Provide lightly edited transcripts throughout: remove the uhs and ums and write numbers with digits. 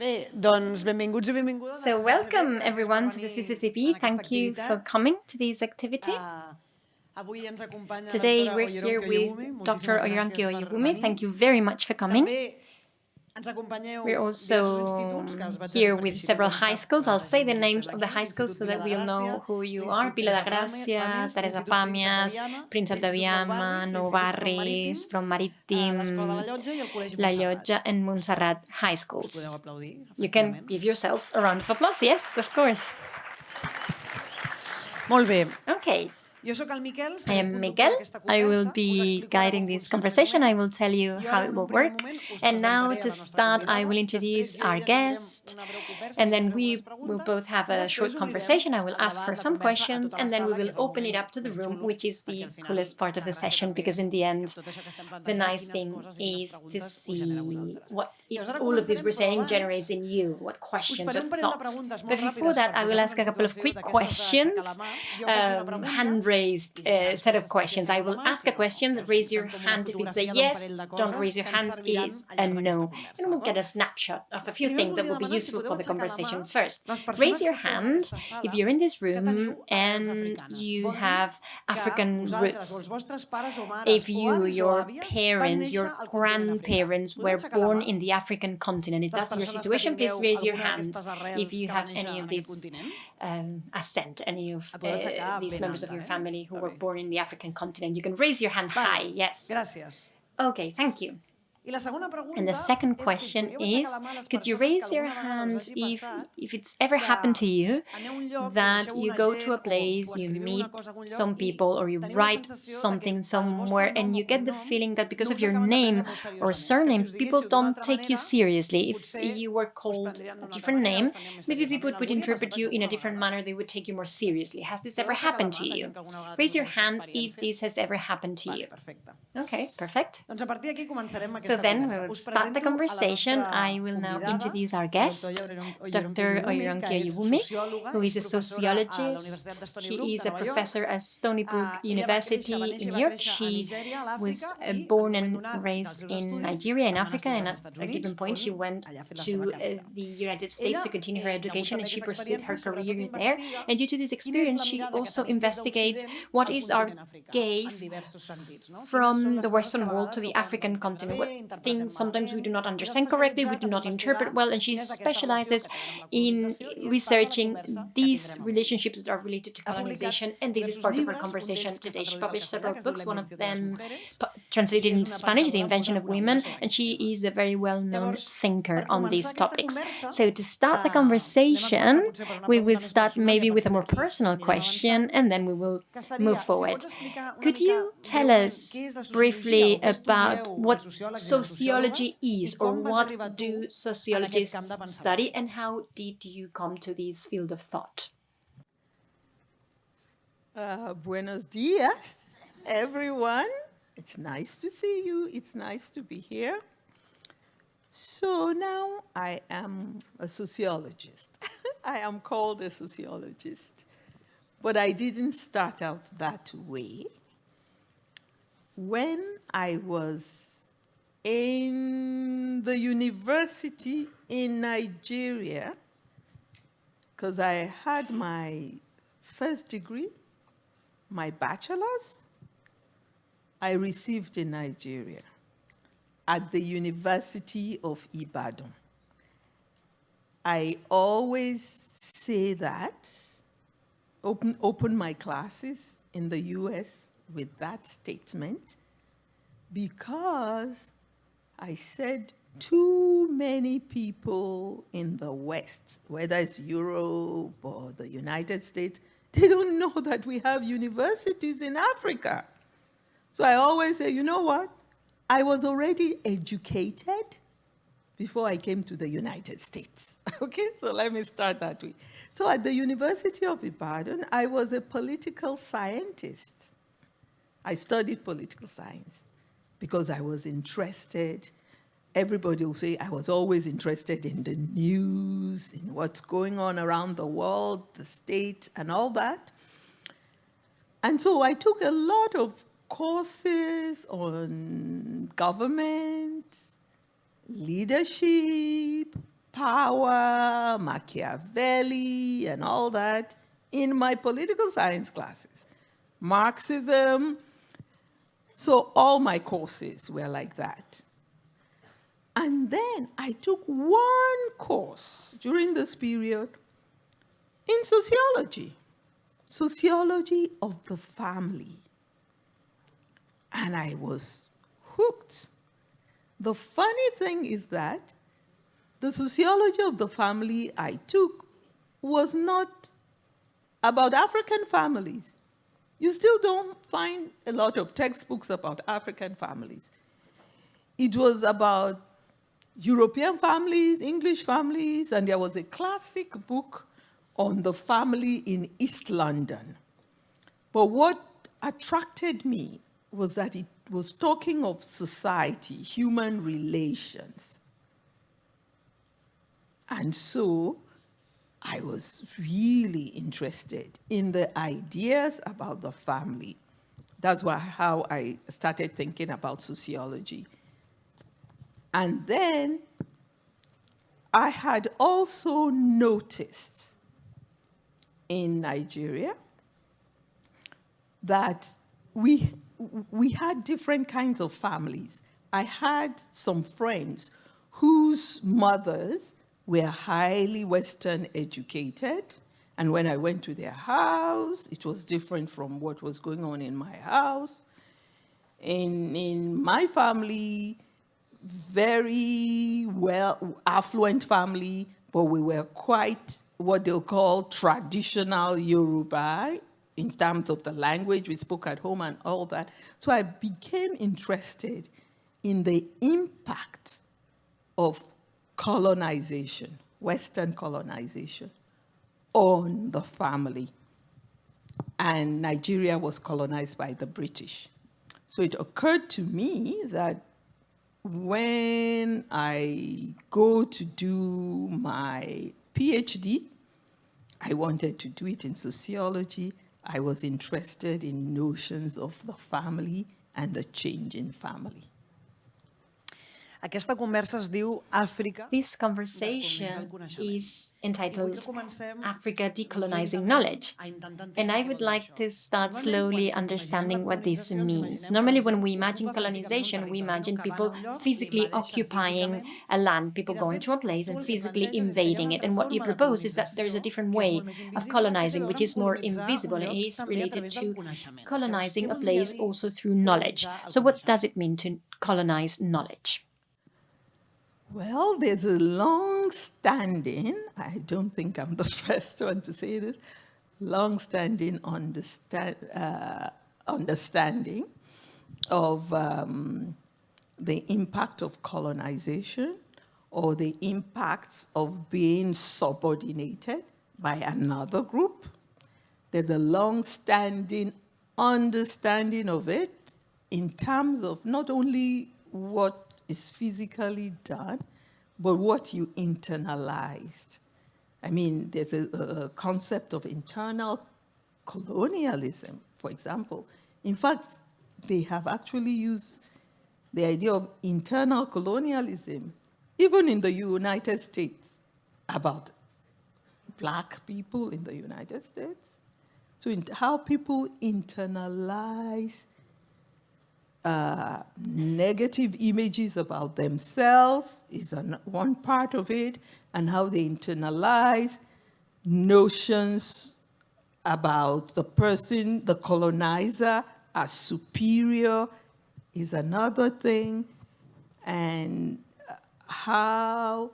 So welcome everyone to the CCCB. Thank you for coming to this activity. Today we're here with Dr. Oyèrónké Oyewùmí. Thank you very much for coming. We're also here with several high schools. I'll say the names of the high schools so that we'll know who you are. Vila de Gràcia, Teresa Pàmies, Príncep de Viana, Nou Barris, Front Marítim, La Llotja and Montserrat high schools. You can give yourselves a round of applause. Yes, of course. Okay. I am Miquel. I will be guiding this conversation. I will tell you how it will work. And now to start, I will introduce our guest. And then we will both have a short conversation. I will ask her some questions and then we will open it up to the room, which is the coolest part of the session, because in the end, the nice thing is to see what all of this we're saying generates in you, what questions or thoughts. But before that, I will ask a couple of quick questions, hand-raised set of questions. I will ask a question, raise your hand if it's a yes, don't raise your hands, it is a no. And we'll get a snapshot of a few things that will be useful for the conversation first. Raise your hand if you're in this room and you have African roots. If you, your parents, your grandparents were born in the African continent, if that's your situation, please raise your hand. If you have any of this ascent, any of these members of your family who were born in the African continent, you can raise your hand high. Yes. Okay, thank you. And the second question is, could you raise your hand if it's ever happened to you that you go to a place, you meet some people, or you write something somewhere and you get the feeling that because of your name or surname, people don't take you seriously. If you were called a different name, maybe people would interpret you in a different manner, they would take you more seriously. Has this ever happened to you? Raise your hand if this has ever happened to you. Okay, perfect. So then we will start the conversation. I will now introduce our guest, Dr. Oyèrónké Oyewùmí, who is a sociologist. She is a professor at Stony Brook University in New York. She was born and raised in Nigeria, in Africa, and at a given point she went to the United States to continue her education, and she pursued her career there. And due to this experience, she also investigates what is our gaze from the Western world to the African continent, what things sometimes we do not understand correctly, we do not interpret well, and she specializes in researching these relationships that are related to colonization, and this is part of our conversation today. She published several books, one of them translated into Spanish, The Invention of Women, and she is a very well-known thinker on these topics. So to start the conversation, we will start maybe with a more personal question, and then we will move forward. Could you tell us briefly about what sociology is, or what do sociologists study, and how did you come to this field of thought? Buenos dias, everyone. It's nice to see you. It's nice to be here. So now I am a sociologist. I am called a sociologist, but I didn't start out that way. When I was in the university in Nigeria, because I had my first degree, my bachelor's, I received in Nigeria at the University of Ibadan. I always say that, open my classes in the US with that statement, because I said too many people in the West, whether it's Europe or the United States, they don't know that we have universities in Africa. So I always say, you know what? I was already educated before I came to the United States. Okay, so let me start that way. So at the University of Ibadan, I was a political scientist. I studied political science because I was interested. Everybody will say I was always interested in the news, in what's going on around the world, the state, and all that. And so I took a lot of courses on government, leadership, power, Machiavelli, and all that in my political science classes. Marxism. So all my courses were like that. And then I took one course during this period in sociology, sociology of the family. And I was hooked. The funny thing is that the sociology of the family I took was not about African families. You still don't find a lot of textbooks about African families. It was about European families, English families, and there was a classic book on the family in East London. But what attracted me was that it was talking of society, human relations. And so I was really interested in the ideas about the family. That's how I started thinking about sociology. And then I had also noticed in Nigeria that we had different kinds of families. I had some friends whose mothers were highly Western educated. And when I went to their house, it was different from what was going on in my house. In my family, very well affluent family, but we were quite what they'll call traditional Yoruba in terms of the language we spoke at home and all that. So I became interested in the impact of colonization, Western colonization, on the family. And Nigeria was colonized by the British. So it occurred to me that when I go to do my PhD, I wanted to do it in sociology. I was interested in notions of the family and the change in family. Aquesta conversa es diu Àfrica. This conversation is entitled Africa Decolonizing Knowledge. And I would like to start slowly understanding what this means. Normally, when we imagine colonization, we imagine people physically occupying a land, people going to a place and physically invading it. And what you propose is that there is a different way of colonizing, which is more invisible. And it is related to colonizing a place also through knowledge. So what does it mean to colonize knowledge? Well, there's a long-standing, I don't think I'm the first one to say this, long-standing understanding of the impact of colonization or the impacts of being subordinated by another group. There's a long-standing understanding of it in terms of not only what is physically done, but what you internalized. I mean, there's a concept of internal colonialism, for example. In fact, they have actually used the idea of internal colonialism, even in the United States, about Black people in the United States. So how people internalize negative images about themselves is one part of it, and how they internalize notions about the person, the colonizer, as superior is another thing, and how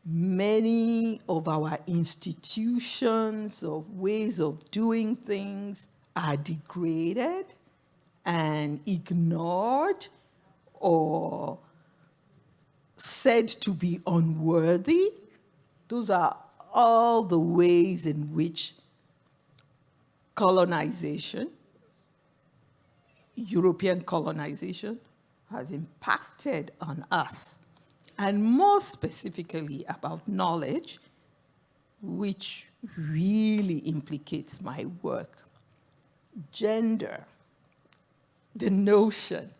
many of our institutions or ways of doing things are degraded and ignored or said to be unworthy. Those are all the ways in which colonization, European colonization, has impacted on us. And more specifically about knowledge, which really implicates my work. Gender. The notion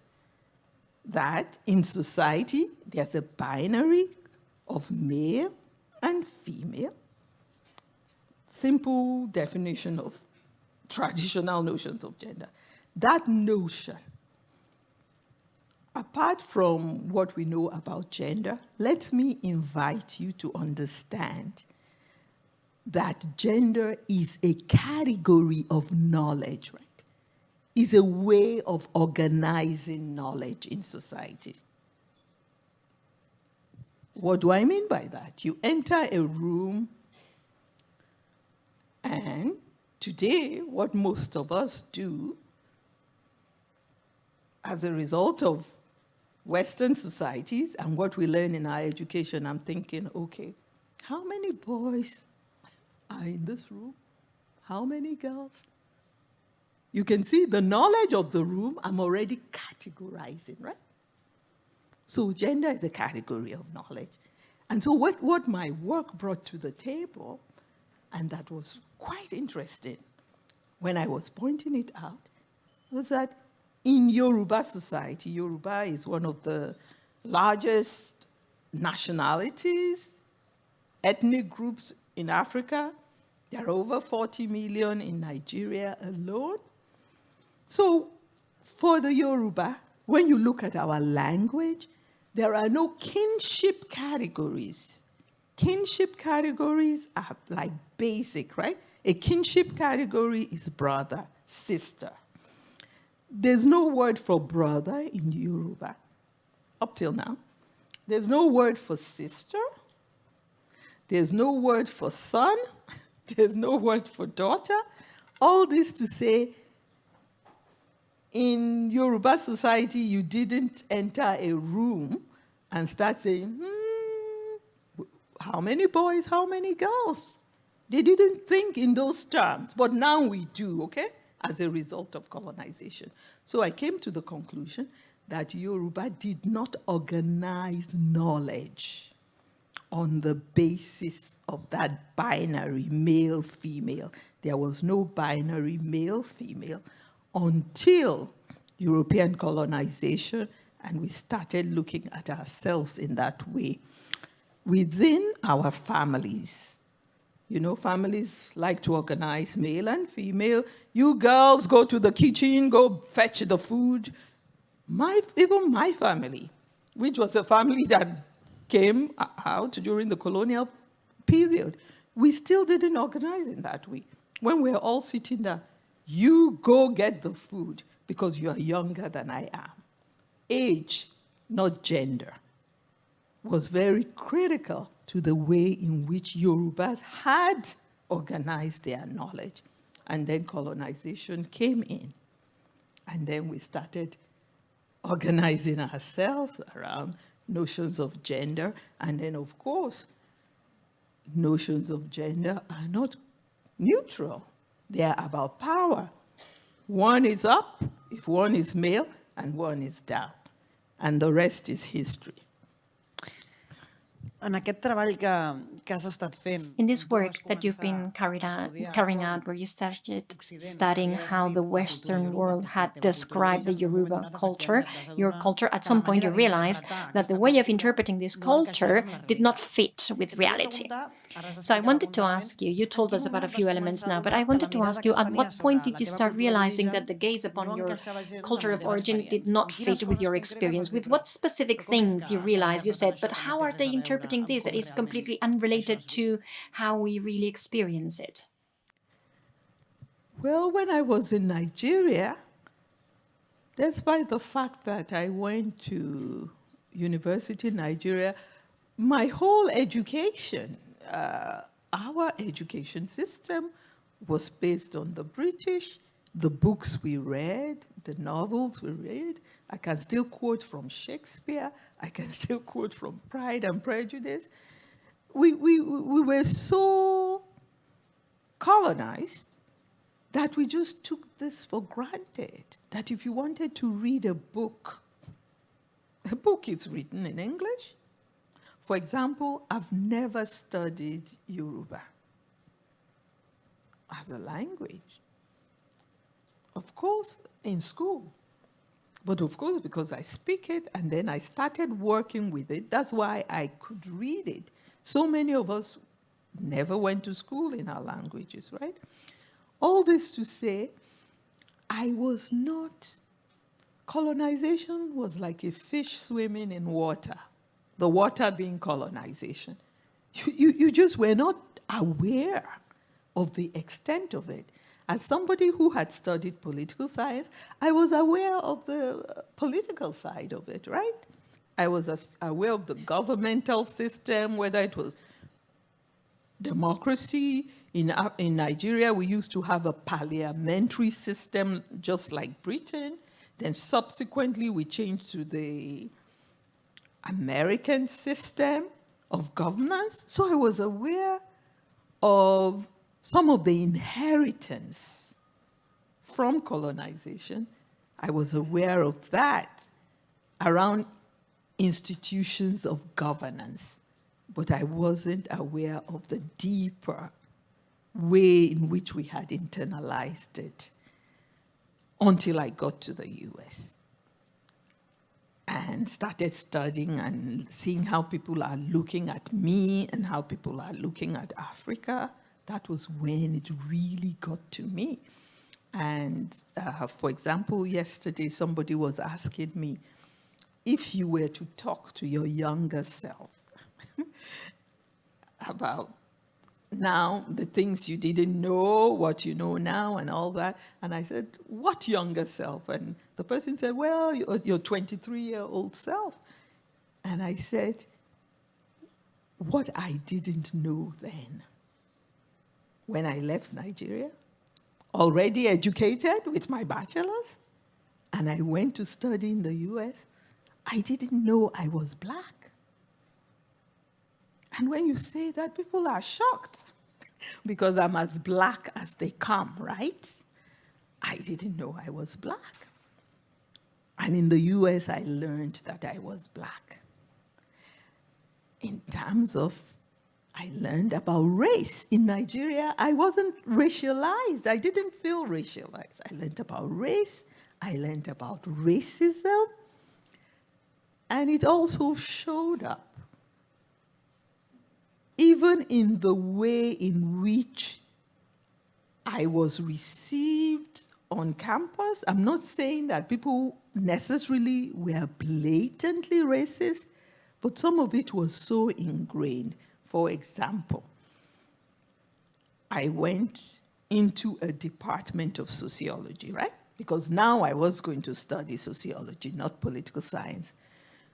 that in society there's a binary, of male and female. Simple definition of traditional notions of gender. That notion, apart from what we know about gender, let me invite you to understand that gender is a category of knowledge, right? Is a way of organizing knowledge in society. What do I mean by that? You enter a room, and today, what most of us do, as a result of Western societies and what we learn in our education, I'm thinking, okay, how many boys are in this room? How many girls? You can see the knowledge of the room, I'm already categorizing, right? So gender is a category of knowledge. And so what my work brought to the table, and that was quite interesting when I was pointing it out, was that in Yoruba society, Yoruba is one of the largest nationalities, ethnic groups in Africa. There are over 40 million in Nigeria alone. So for the Yoruba, when you look at our language, there are no kinship categories. Kinship categories are like basic, right? A kinship category is brother, sister. There's no word for brother in Yoruba, up till now. There's no word for sister. There's no word for son. There's no word for daughter. All this to say, in Yoruba society, you didn't enter a room and start saying, how many boys, how many girls? They didn't think in those terms, but now we do, okay, as a result of colonization. So I came to the conclusion that Yoruba did not organize knowledge on the basis of that binary male-female. There was no binary male-female until European colonization, and we started looking at ourselves in that way. Within our families, you know, families like to organize male and female. You girls go to the kitchen, go fetch the food. Even my family, which was a family that came out during the colonial period, we still didn't organize in that way. When we're all sitting there, you go get the food because you're younger than I am. Age, not gender, was very critical to the way in which Yorubas had organized their knowledge. And then colonization came in. And then we started organizing ourselves around notions of gender. And then, of course, notions of gender are not neutral. They are about power. One is up if one is male, and one is down. And the rest is history. En aquest treball que has estat fent... In this work that you've been carrying out, where you started studying how the Western world had described the Yoruba culture, your culture, at some point you realized that the way of interpreting this culture did not fit with reality. So I wanted to ask you, you told us about a few elements now, but I wanted to ask you, at what point did you start realizing that the gaze upon your culture of origin did not fit with your experience? With what specific things you realized, you said, but how are they interpreting this that is completely unrelated to how we really experience it? Well, when I was in Nigeria, despite the fact that I went to university in Nigeria, my whole education, our education system was based on the British, the books we read, the novels we read. I can still quote from Shakespeare. I can still quote from Pride and Prejudice. We were so colonized that we just took this for granted, that if you wanted to read a book is written in English. For example, I've never studied Yoruba as a language. Of course, in school, But of course, because I speak it and then I started working with it, that's why I could read it. So many of us never went to school in our languages, right? All this to say, colonization was like a fish swimming in water, the water being colonization. You just were not aware of the extent of it. As somebody who had studied political science, I was aware of the political side of it, right? I was aware of the governmental system, whether it was democracy. In Nigeria, we used to have a parliamentary system just like Britain. Then subsequently, we changed to the American system of governance. So I was aware of some of the inheritance from colonization. I was aware of that around institutions of governance, but I wasn't aware of the deeper way in which we had internalized it until I got to the US and started studying and seeing how people are looking at me and how people are looking at Africa. That was when it really got to me. And for example, yesterday somebody was asking me, if you were to talk to your younger self about now the things you didn't know, what you know now and all that. And I said, what younger self? And the person said, well, your 23-year-old self. And I said, what I didn't know then. When I left Nigeria, already educated with my bachelor's, and I went to study in the US, I didn't know I was Black. And when you say that, people are shocked because I'm as Black as they come, right? I didn't know I was Black. And in the US, I learned that I was Black. In terms of, I learned about race. In Nigeria, I wasn't racialized. I didn't feel racialized. I learned about race. I learned about racism. And it also showed up even in the way in which I was received on campus. I'm not saying that people necessarily were blatantly racist, but some of it was so ingrained. For example, I went into a department of sociology, right? Because now I was going to study sociology, not political science.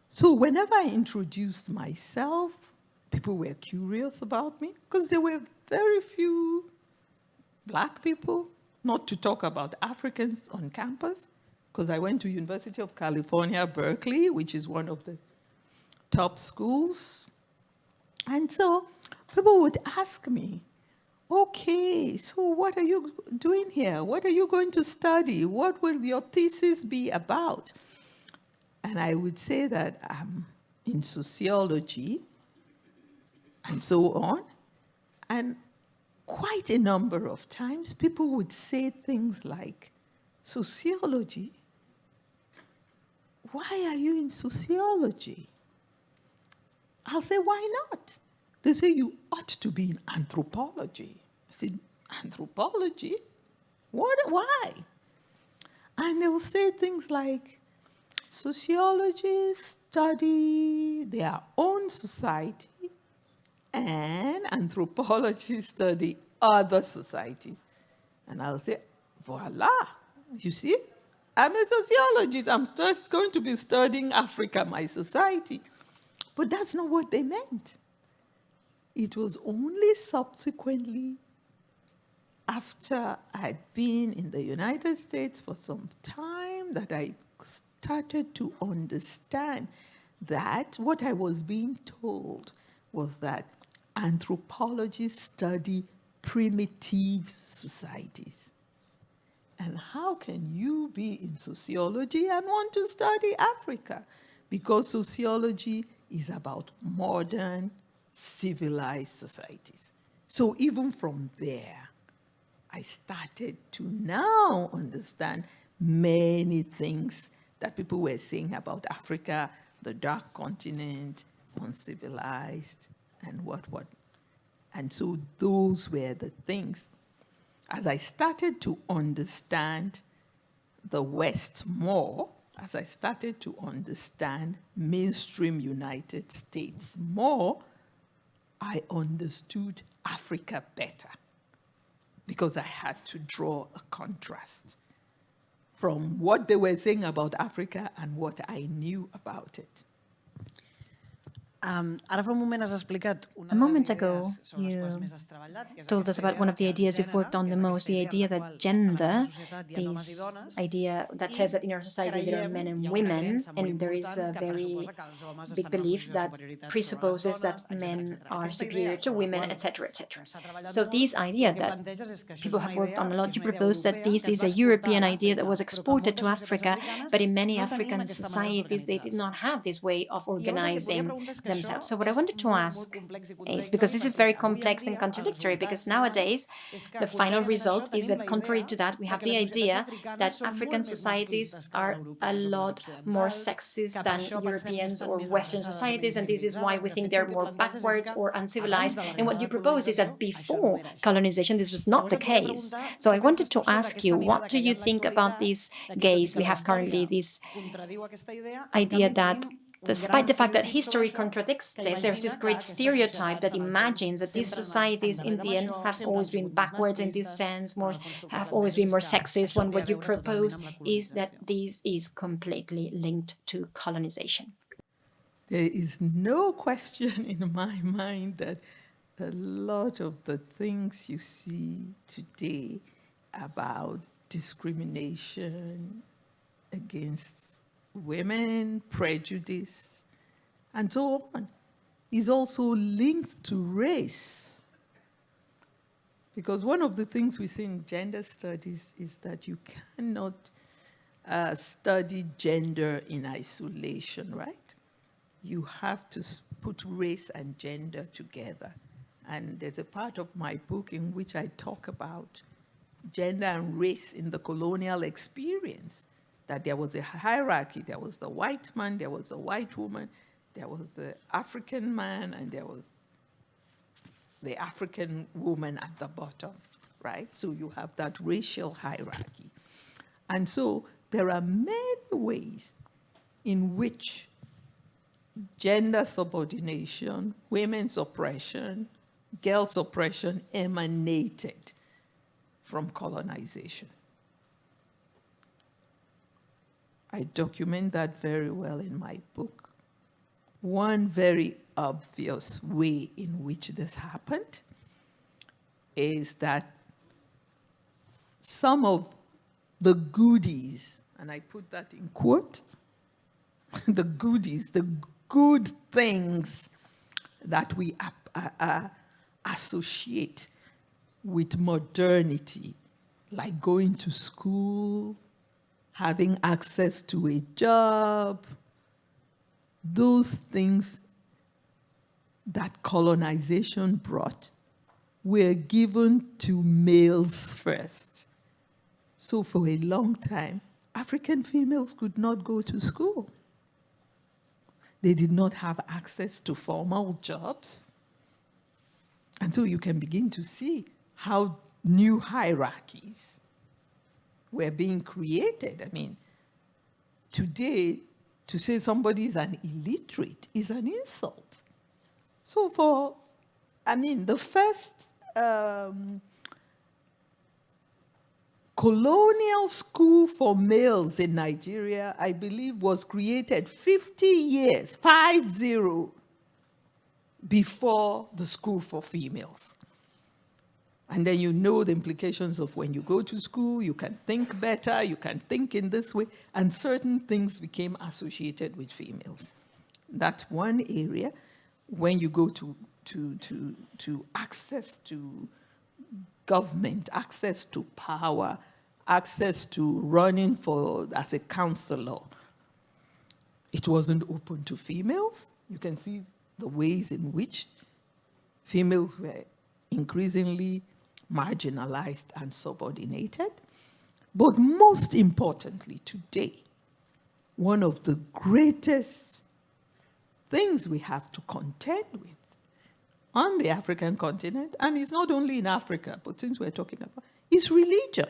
So whenever I introduced myself, people were curious about me because there were very few Black people, not to talk about Africans on campus, because I went to University of California, Berkeley, which is one of the top schools. And so people would ask me, okay, so what are you doing here? What are you going to study? What will your thesis be about? And I would say that I'm in sociology, and so on. And quite a number of times, people would say things like, sociology? Why are you in sociology? I'll say, why not? They say, you ought to be in anthropology. I said, anthropology? What? Why? And they'll say things like, sociologists study their own society, and anthropologists study other societies. And I'll say, voila, you see, I'm a sociologist. I'm going to be studying Africa, my society. But that's not what they meant. It was only subsequently, after I'd been in the United States for some time, that I started to understand that what I was being told was that anthropologists study primitive societies. And how can you be in sociology and want to study Africa? Because sociology is about modern, civilized societies. So even from there, I started to now understand many things that people were saying about Africa, the dark continent, uncivilized, and what. And so those were the things. As I started to understand the West more, as I started to understand mainstream United States more, I understood Africa better because I had to draw a contrast from what they were saying about Africa and what I knew about it. Ara fa un moment has explicat A moment ago, you told us about one of the ideas you've worked on the most, the idea that gender, this idea that says that in our society there are men and women, and there is a very big belief that presupposes that men are superior to women, etc., etc. So this idea that people have worked on a lot, you propose that this is a European idea that was exported to Africa, but in many African societies they did not have this way of organizing themselves. So what I wanted to ask is, because this is very complex and contradictory, because nowadays the final result is that contrary to that, we have the idea that African societies are a lot more sexist than Europeans or Western societies, and this is why we think they're more backwards or uncivilized. And what you propose is that before colonization, this was not the case. So I wanted to ask you, what do you think about this gaze we have currently, this idea that despite the fact that history contradicts this, there's this great stereotype that imagines that these societies in the end have always been backwards in this sense, have always been more sexist, when what you propose is that this is completely linked to colonization. There is no question in my mind that a lot of the things you see today about discrimination against women, prejudice, and so on, is also linked to race. Because one of the things we see in gender studies is that you cannot study gender in isolation, right? You have to put race and gender together. And there's a part of my book in which I talk about gender and race in the colonial experience, that there was a hierarchy. There was the white man, there was the white woman, there was the African man, and there was the African woman at the bottom, right? So you have that racial hierarchy. And so there are many ways in which gender subordination, women's oppression, girls' oppression emanated from colonization. I document that very well in my book. One very obvious way in which this happened is that some of the goodies, and I put that in quote, the goodies, the good things that we associate with modernity, like going to school, having access to a job, those things that colonization brought were given to males first. So for a long time, African females could not go to school. They did not have access to formal jobs. And so you can begin to see how new hierarchies were being created. I mean, today, to say somebody is an illiterate is an insult. So the first colonial school for males in Nigeria, I believe, was created 50 years, 50, before the school for females. And then you know the implications of when you go to school, you can think better, you can think in this way, and certain things became associated with females. That's one area. When you go to access to government, access to power, access to running as a councillor, it wasn't open to females. You can see the ways in which females were increasingly marginalized and subordinated. But most importantly today, one of the greatest things we have to contend with on the African continent, and it's not only in Africa, but since we're talking about, is religion.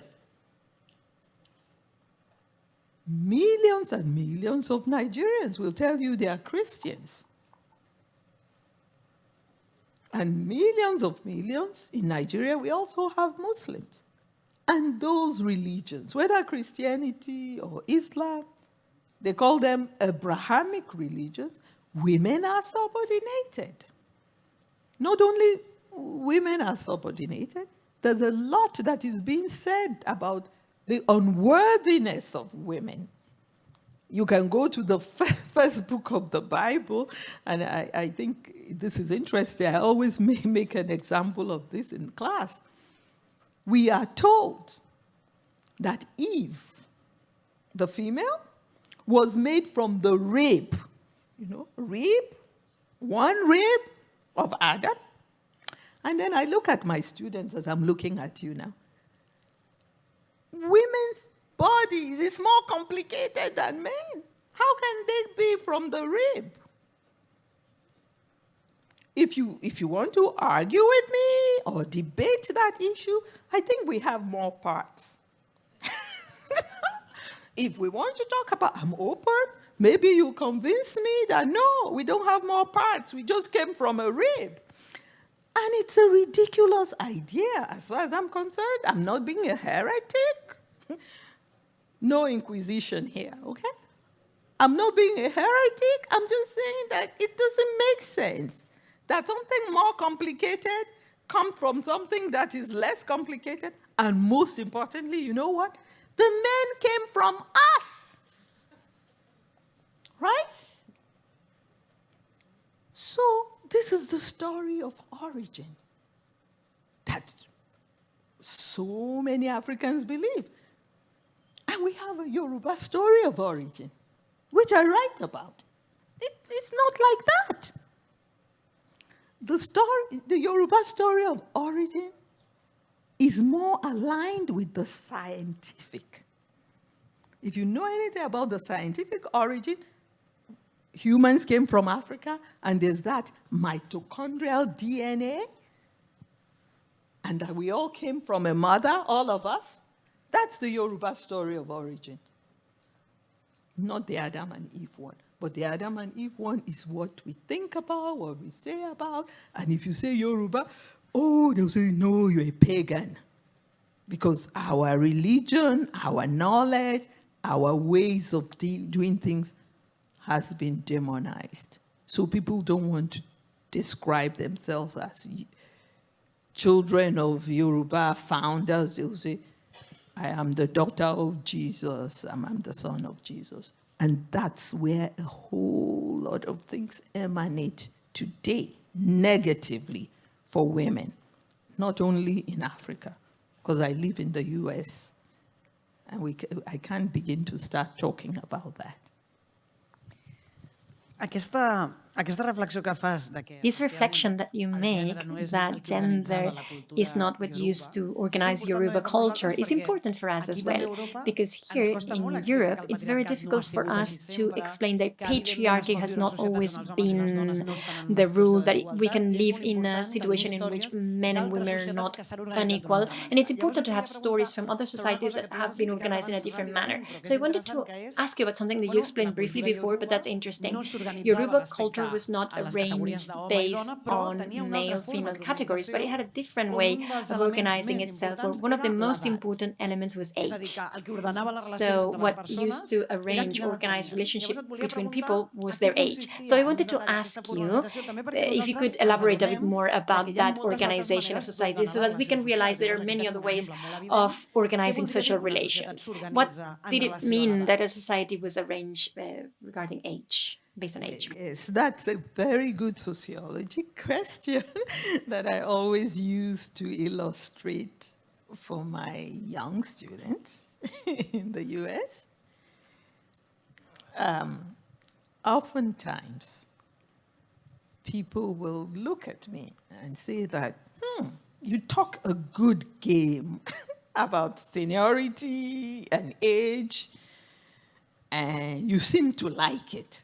Millions and millions of Nigerians will tell you they are Christians. And millions in Nigeria, we also have Muslims. And those religions, whether Christianity or Islam, they call them Abrahamic religions, women are subordinated. Not only women are subordinated, there's a lot that is being said about the unworthiness of women. You can go to the first book of the Bible, and I think this is interesting. I always make an example of this in class. We are told that Eve, the female, was made from the rib. One rib of Adam. And then I look at my students as I'm looking at you now. Women's bodies is more complicated than men. How can they be from the rib? If you want to argue with me or debate that issue, I think we have more parts. If we want to talk about, I'm open. Maybe you convince me that no, we don't have more parts. We just came from a rib. And it's a ridiculous idea as far as I'm concerned. I'm not being a heretic. No inquisition here, okay? I'm not being a heretic. I'm just saying that it doesn't make sense that something more complicated comes from something that is less complicated. And most importantly, you know what? The men came from us, right? So this is the story of origin that so many Africans believe. And we have a Yoruba story of origin, which I write about. It's not like that. The Yoruba story of origin is more aligned with the scientific. If you know anything about the scientific origin, humans came from Africa, and there's that mitochondrial DNA, and that we all came from a mother, all of us. That's the Yoruba story of origin. Not the Adam and Eve one. But the Adam and Eve one is what we think about, what we say about. And if you say Yoruba, oh, they'll say, no, you're a pagan. Because our religion, our knowledge, our ways of doing things has been demonized. So people don't want to describe themselves as children of Yoruba founders. They'll say, I am the daughter of Jesus, I'm the son of Jesus. And that's where a whole lot of things emanate today, negatively, for women. Not only in Africa, because I live in the US, and I can't begin to start talking about that. This reflection that you make, that gender is not what used to organize Yoruba culture, is important for us as well, because here in Europe, it's very difficult for us to explain that patriarchy has not always been the rule, that we can live in a situation in which men and women are not unequal, and it's important to have stories from other societies that have been organized in a different manner. So I wanted to ask you about something that you explained briefly before, but that's interesting. Yoruba culture was not arranged based on male-female categories, but it had a different way of organizing itself, where one of the most important elements was age. So what used to organize relationship between people was their age. So I wanted to ask you if you could elaborate a bit more about that organization of society, so that we can realize there are many other ways of organizing social relations. What did it mean that a society was arranged regarding age? Based on age. Yes, that's a very good sociology question that I always use to illustrate for my young students in the US. Oftentimes, people will look at me and say that, you talk a good game about seniority and age, and you seem to like it,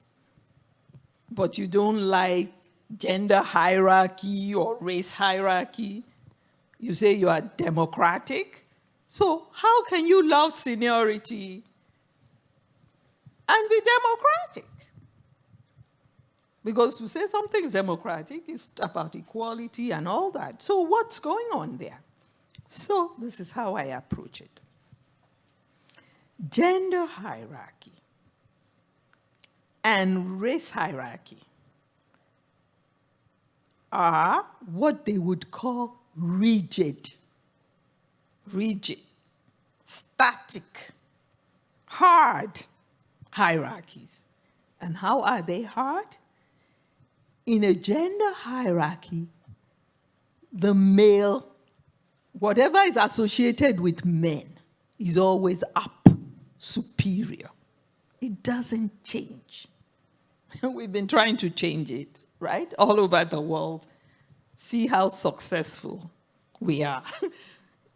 but you don't like gender hierarchy or race hierarchy. You say you are democratic. So how can you love seniority and be democratic? Because to say something is democratic is about equality and all that. So what's going on there? So this is how I approach it. Gender hierarchy and race hierarchy are what they would call rigid, static, hard hierarchies. And how are they hard? In a gender hierarchy, the male, whatever is associated with men, is always up, superior. It doesn't change. We've been trying to change it, right? All over the world. See how successful we are,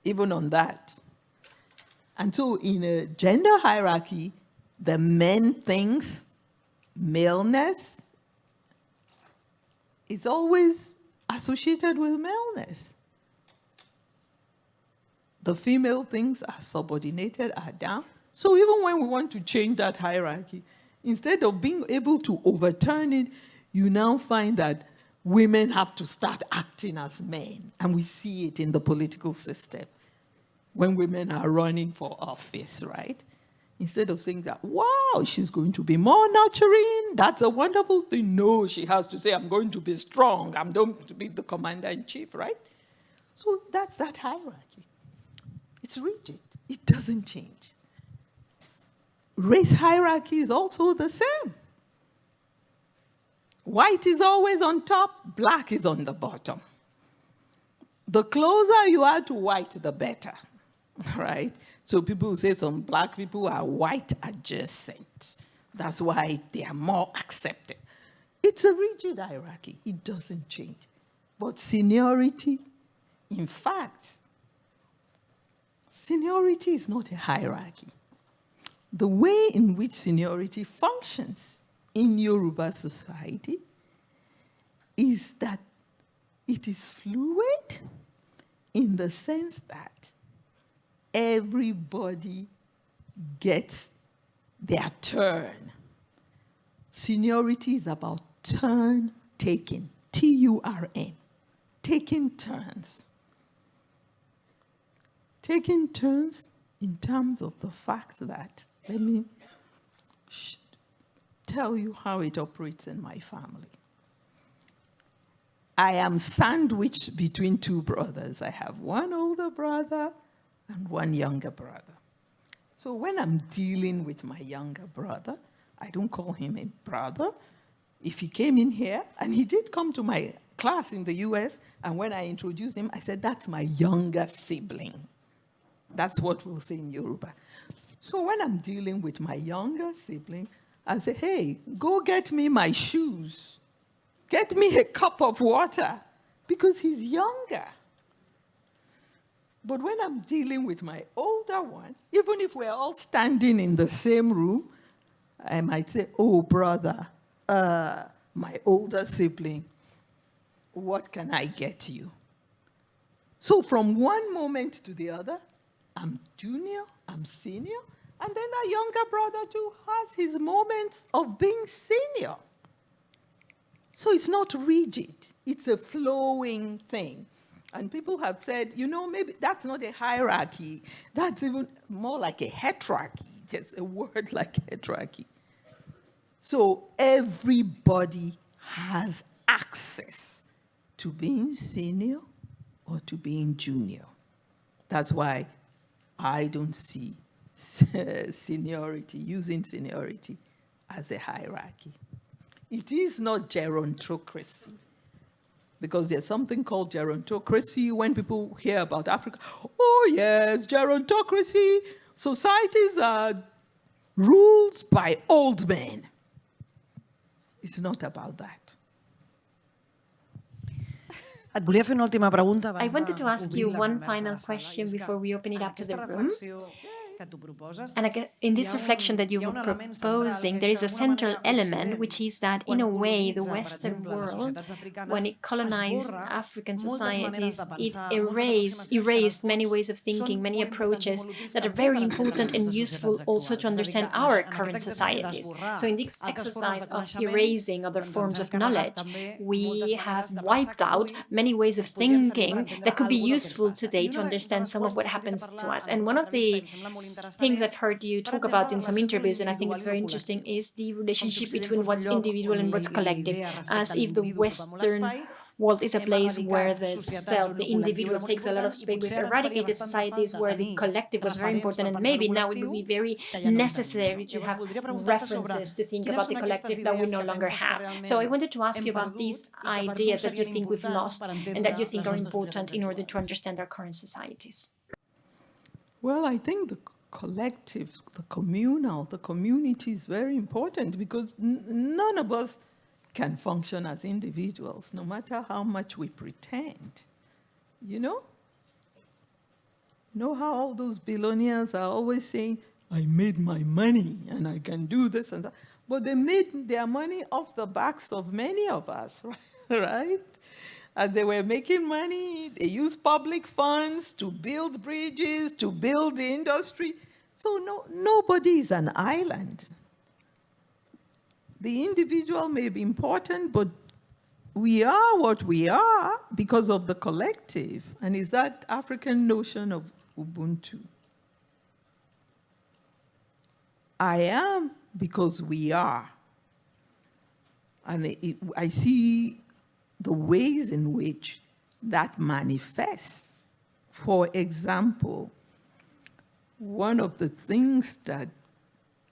even on that. And so in a gender hierarchy, the men thinks maleness is always associated with maleness. The female things are subordinated, are down. So even when we want to change that hierarchy, instead of being able to overturn it, you now find that women have to start acting as men. And we see it in the political system when women are running for office, right? Instead of saying that, wow, she's going to be more nurturing, that's a wonderful thing. No, she has to say, I'm going to be strong, I'm going to be the commander-in-chief, right? So that's that hierarchy. It's rigid. It doesn't change. Race hierarchy is also the same. White is always on top, black is on the bottom. The closer you are to white, the better, right? So people say some black people are white adjacent. That's why they are more accepted. It's a rigid hierarchy. It doesn't change. But seniority, in fact, seniority is not a hierarchy. The way in which seniority functions in Yoruba society is that it is fluid in the sense that everybody gets their turn. Seniority is about turn taking, T-U-R-N, taking turns. Taking turns in terms of the fact that, let me tell you how it operates in my family. I am sandwiched between two brothers. I have one older brother and one younger brother. So when I'm dealing with my younger brother, I don't call him a brother. If he came in here, and he did come to my class in the US, and when I introduced him, I said, that's my younger sibling. That's what we'll say in Yoruba. So when I'm dealing with my younger sibling, I say, hey, go get me my shoes. Get me a cup of water, because he's younger. But when I'm dealing with my older one, even if we're all standing in the same room, I might say, oh, brother, my older sibling, what can I get you? So from one moment to the other, I'm junior, I'm senior, and then that younger brother too has his moments of being senior. So it's not rigid, it's a flowing thing. And people have said, you know, maybe that's not a hierarchy, that's even more like a heterarchy, just a word like heterarchy. So everybody has access to being senior or to being junior. That's why I don't see seniority, using seniority as a hierarchy. It is not gerontocracy, because there's something called gerontocracy. When people hear about Africa, oh yes, gerontocracy, societies are ruled by old men. It's not about that. Et volia fer una última pregunta. I wanted to ask you one final question before we open it up to the room. And in this reflection that you were proposing, there is a central element, which is that, in a way, the Western world, when it colonized African societies, it erased many ways of thinking, many approaches that are very important and useful also to understand our current societies. So in this exercise of erasing other forms of knowledge, we have wiped out many ways of thinking that could be useful today to understand some of what happens to us. And one of the things I've heard you talk about in some interviews, and I think it's very interesting, is the relationship between what's individual and what's collective, as if the Western world is a place where the self, the individual, takes a lot of space, with eradicated societies where the collective was very important, and maybe now it would be very necessary to have references to think about the collective that we no longer have. So I wanted to ask you about these ideas that you think we've lost and that you think are important in order to understand our current societies. Well, I think the collective, the communal, the community is very important, because none of us can function as individuals, no matter how much we pretend. You know? Know how all those billionaires are always saying, I made my money and I can do this and that. But they made their money off the backs of many of us, right? As they were making money, they used public funds to build bridges, to build industry. So nobody is an island. The individual may be important, but we are what we are because of the collective. And it's that African notion of Ubuntu. I am because we are. And I see the ways in which that manifests. For example, one of the things that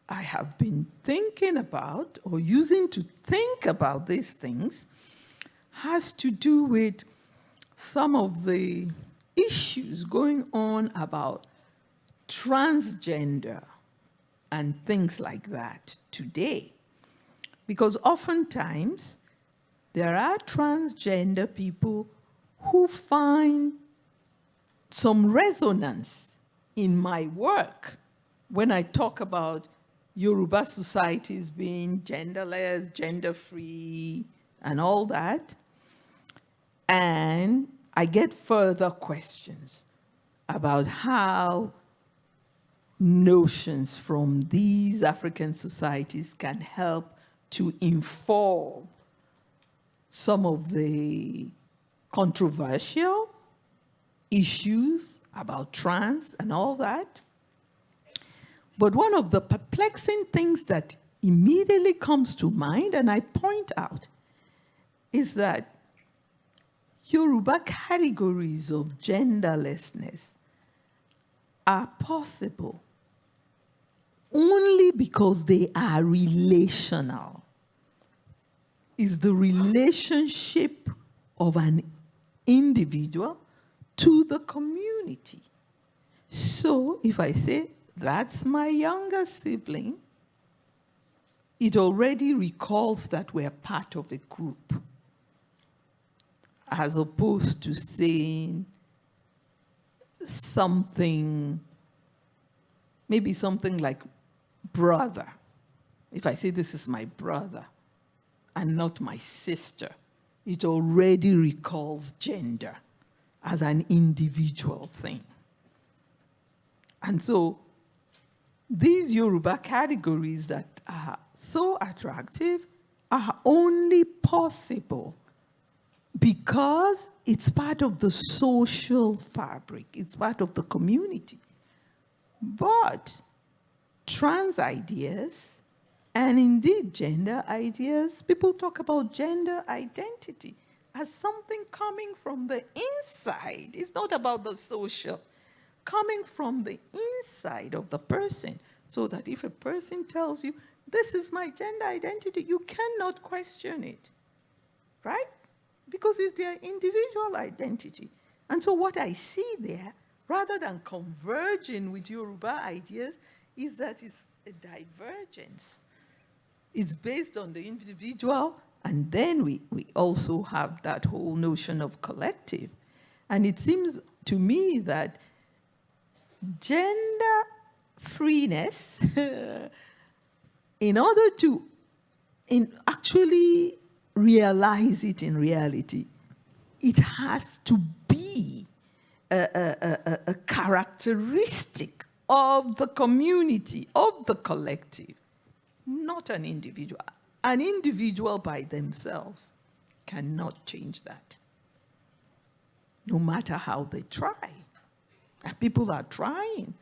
I have been thinking about, or using to think about these things, has to do with some of the issues going on about transgender and things like that today. Because oftentimes, there are transgender people who find some resonance in my work when I talk about Yoruba societies being genderless, gender-free, and all that. And I get further questions about how notions from these African societies can help to inform some of the controversial issues about trans and all that. But one of the perplexing things that immediately comes to mind, and I point out, is that Yoruba categories of genderlessness are possible only because they are relational. It's the relationship of an individual to the community. So if I say, that's my younger sibling, it already recalls that we're part of a group, as opposed to saying something, maybe something like brother. If I say this is my brother and not my sister, it already recalls gender as an individual thing. And so these Yoruba categories that are so attractive are only possible because it's part of the social fabric, it's part of the community. But trans ideas, and indeed gender ideas, people talk about gender identity as something coming from the inside. It's not about the social. Coming from the inside of the person, so that if a person tells you, this is my gender identity, you cannot question it, right? Because it's their individual identity. And so what I see there, rather than converging with Yoruba ideas, is that it's a divergence. It's based on the individual, and then we also have that whole notion of collective. And it seems to me that gender freeness in order to actually realize it in reality, it has to be a characteristic of the community, of the collective, not an individual. An individual by themselves cannot change that, no matter how they try. And people are trying,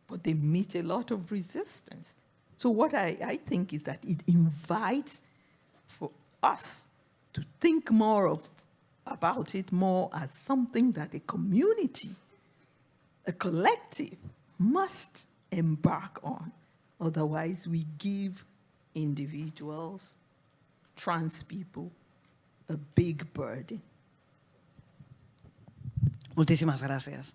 but they meet a lot of resistance. So what I think is that it invites for us to think more about it more as something that a community, a collective, must embark on. Otherwise, we give individuals, trans people, a big burden. Moltíssimes gràcies.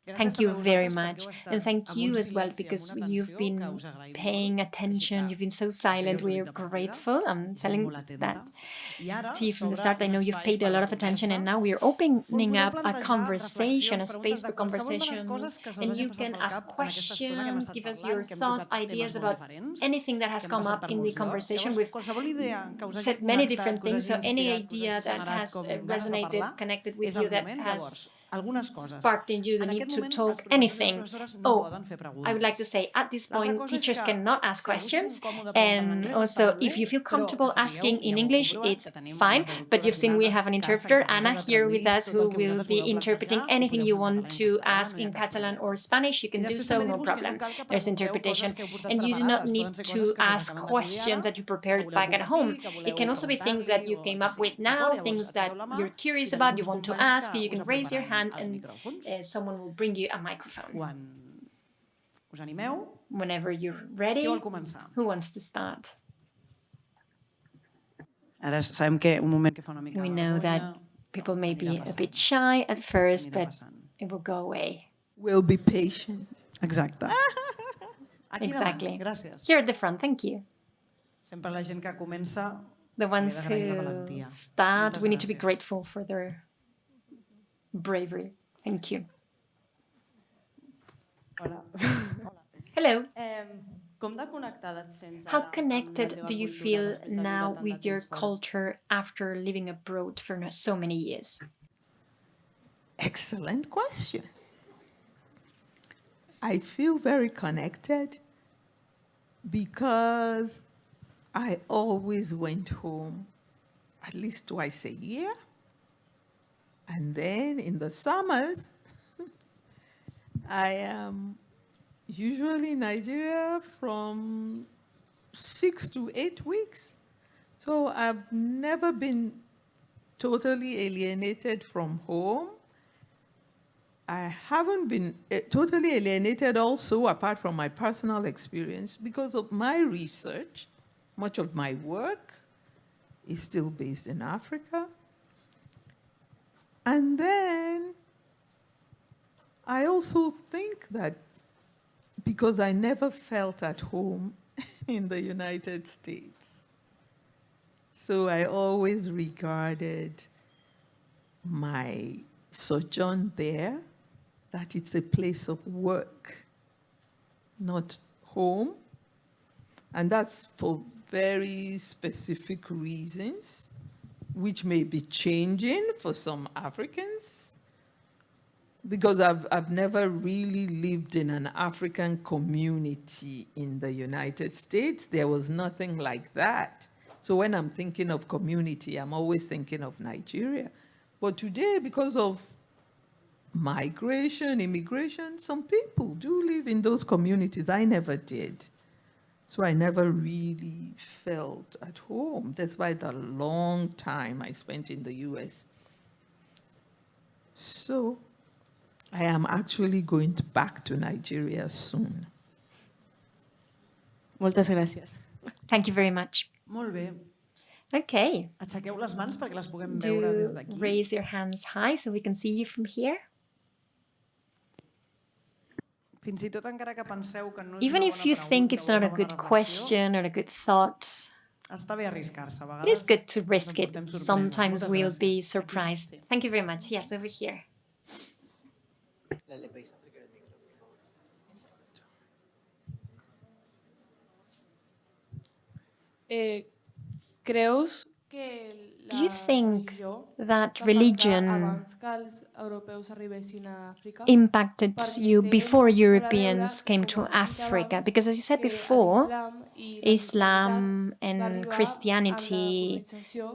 Thank you very much. And thank you as well, because you've been paying attention. You've been so silent. We're grateful. I'm telling that to you from the start. I know you've paid a lot of attention, and now we're opening up a conversation, a space for conversation. And you can ask questions, give us your thoughts, ideas about anything that has come up in the conversation. We've said many different things, so any idea that has resonated, connected with you, that has sparked in you the need to talk, anything. Oh, I would like to say, at this point, teachers cannot ask questions, and also if you feel comfortable asking in English, it's fine, but you've seen we have an interpreter, Anna, here with us, who will be interpreting anything you want to ask in Catalan or Spanish. You can do so, no problem. There's interpretation, and you do not need to ask questions that you prepared back at home. It can also be things that you came up with now, things that you're curious about, you want to ask. You can raise your hand, and someone will bring you a microphone. Whenever you're ready, who wants to start? We know that people may be a bit shy at first, but it will go away. We'll be patient. Exacte. Exactly. Here at the front, thank you. The ones who start, we need to be grateful for their bravery. Thank you. Hello. How connected do you feel now with your culture after living abroad for so many years? Excellent question. I feel very connected because I always went home at least twice a year. And then in the summers, I am usually in Nigeria from 6 to 8 weeks. So I've never been totally alienated from home. I haven't been totally alienated also, apart from my personal experience, because of my research. Much of my work is still based in Africa. And then I also think that because I never felt at home in the United States, so I always regarded my sojourn there that it's a place of work, not home. And that's for very specific reasons, which may be changing for some Africans, because I've never really lived in an African community in the United States. There was nothing like that. So when I'm thinking of community, I'm always thinking of Nigeria. But today, because of migration, immigration, some people do live in those communities. I never did. So I never really felt at home, despite the long time I spent in the US. So I am actually going back to Nigeria soon. Moltes gràcies. Thank you very much. Molt bé. Okay. Aixequeu les mans perquè les puguem veure des Do d'aquí. raise your hands high so we can see you from here. Fins i tot encara que penseu que no és Even una if bona you pregunta think it's o not una a bona good reflexió, question or a good thought, està bé arriscar-se. A it is vegades good to risk it. ens emportem sorpreses. Sometimes Moltes we'll gràcies. be Aquí. surprised. Sí. Thank you very much. Yes, over here. creus que Do you think that religion impacted you before Europeans came to Africa? Because as you said before, Islam and Christianity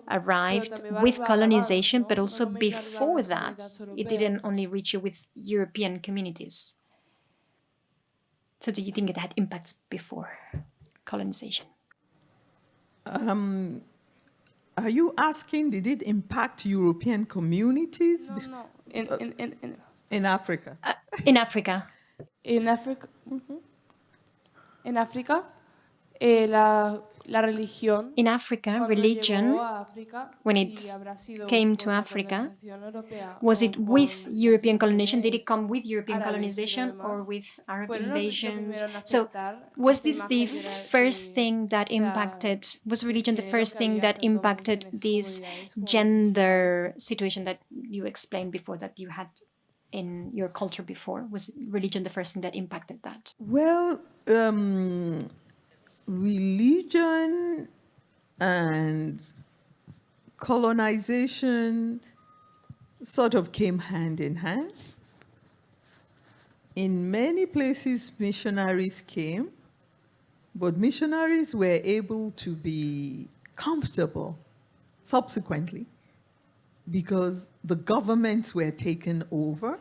arrived with colonization, but also before that, it didn't only reach you with European communities. So do you think it had impacts before colonization? Are you asking, did it impact European communities? No. In Africa? In Africa. En África, en África, la religión, In Africa, cuando religion, llegó a África, when sí it habrá sido came to con la Africa, colonización europea was o it con with las European colonization? Did it invasiones come with European árabes y lo colonization or demás? with Arab Fueron lo invasions? primero en So aceptar was esta this the imagen era first que, thing that o sea, impacted, was religion the que lo first que thing había that hasta entonces impacted en estas this comunidades, como gender situation that you explained before that you had in your culture before? Was religion the first thing that impacted that? Well, religion and colonization sort of came hand in hand. In many places, missionaries came, but missionaries were able to be comfortable subsequently because the governments were taken over.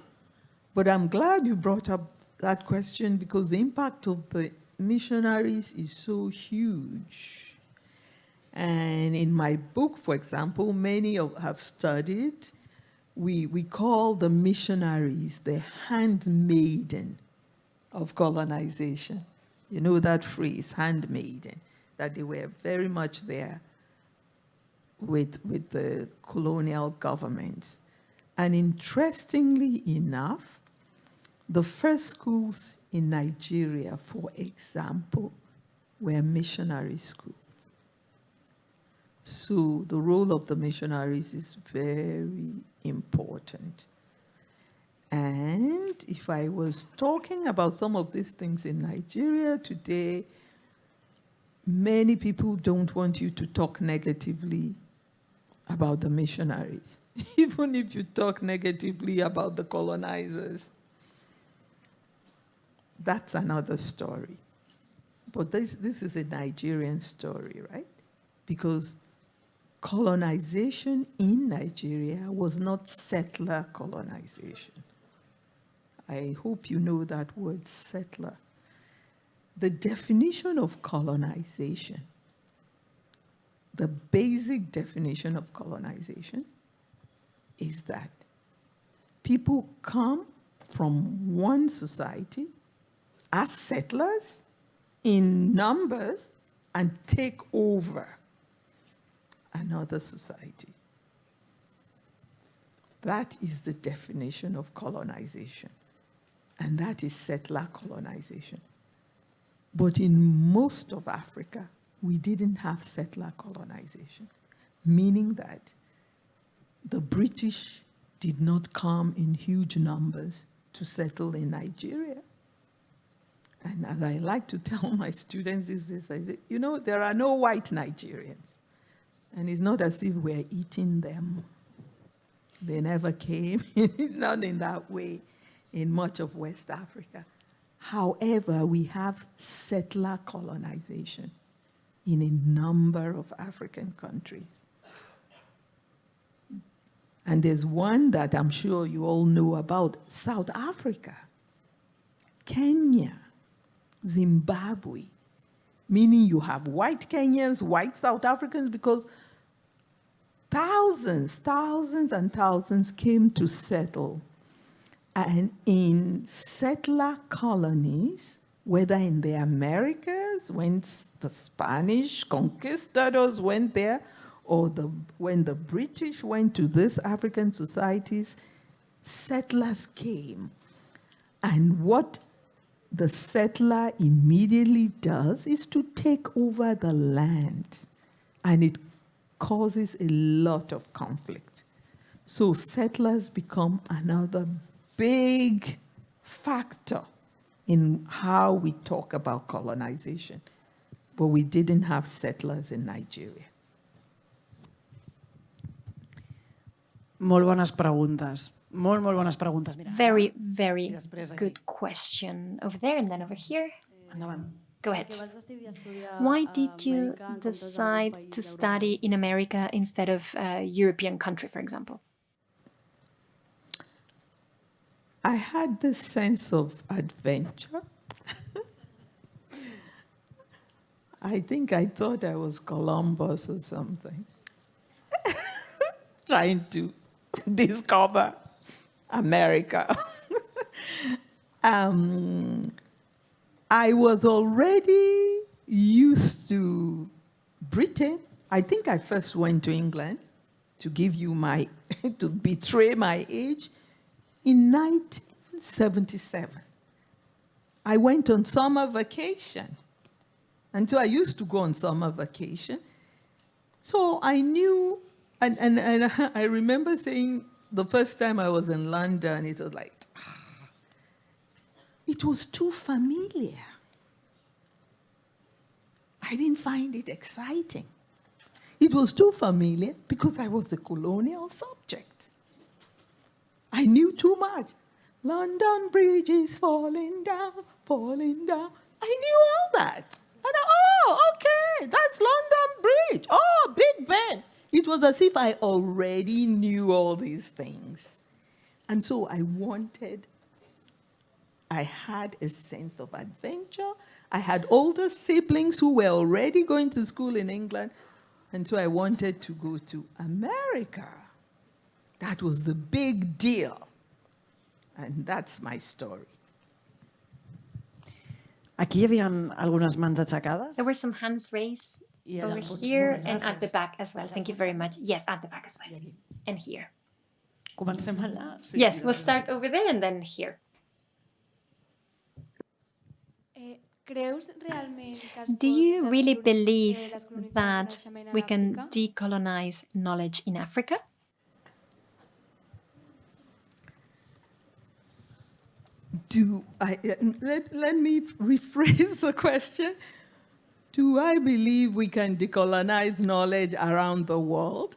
But I'm glad you brought up that question because the impact of the missionaries is so huge. And in my book, for example, many have studied, we call the missionaries the handmaiden of colonization. You know that phrase, handmaiden, that they were very much there with the colonial governments. And interestingly enough, the first schools in Nigeria, for example, were missionary schools. So the role of the missionaries is very important. And if I was talking about some of these things in Nigeria today, many people don't want you to talk negatively about the missionaries, even if you talk negatively about the colonizers. That's another story. But this is a Nigerian story, right? Because colonization in Nigeria was not settler colonization. I hope you know that word, settler. The definition of colonization, the basic definition of colonization is that people come from one society as settlers in numbers and take over another society. That is the definition of colonization, and that is settler colonization. But in most of Africa, we didn't have settler colonization, meaning that the British did not come in huge numbers to settle in Nigeria. And as I like to tell my students is this, I say, you know, there are no white Nigerians. And it's not as if we're eating them. They never came, not in that way in much of West Africa. However, we have settler colonization in a number of African countries. And there's one that I'm sure you all know about, South Africa, Kenya, Zimbabwe, meaning you have white Kenyans, white South Africans, because thousands and thousands came to settle. And in settler colonies, whether in the Americas, when the Spanish conquistadors went there, or when the British went to these African societies, settlers came. And what the settler immediately does is to take over the land. And it causes a lot of conflict. So settlers become another big factor in how we talk about colonization. but we didn't have settlers in Nigeria. Molt bones preguntes. Molt bones preguntes. Mira, Very, very good question. Over there and then over here. endavant. Go ahead. Why did you decide to study in America instead of a European country, for example? I had this sense of adventure. I think I thought I was Columbus or something, trying to discover America. I was already used to Britain. I think I first went to England, to give you to betray my age, in 1977. I went on summer vacation. And so I used to go on summer vacation. So I knew, and I remember saying the first time I was in London, it was like, it was too familiar. I didn't find it exciting. It was too familiar because I was the colonial subject. I knew too much. London Bridge is falling down, falling down. I knew all that. And okay, that's London Bridge. Oh, Big Ben. It was as if I already knew all these things. And so I had a sense of adventure. I had older siblings who were already going to school in England. And so I wanted to go to America. That was the big deal. And that's my story. Aquí hi havia algunes mans aixecades. There were some hands raised over here and at the back as well. Thank you very much. Yes, at the back as well. And here. Comencem allà? Sí, yes, we'll start over there and then here. Do you really believe that we can decolonize knowledge in Africa? Let me rephrase the question. Do I believe we can decolonize knowledge around the world?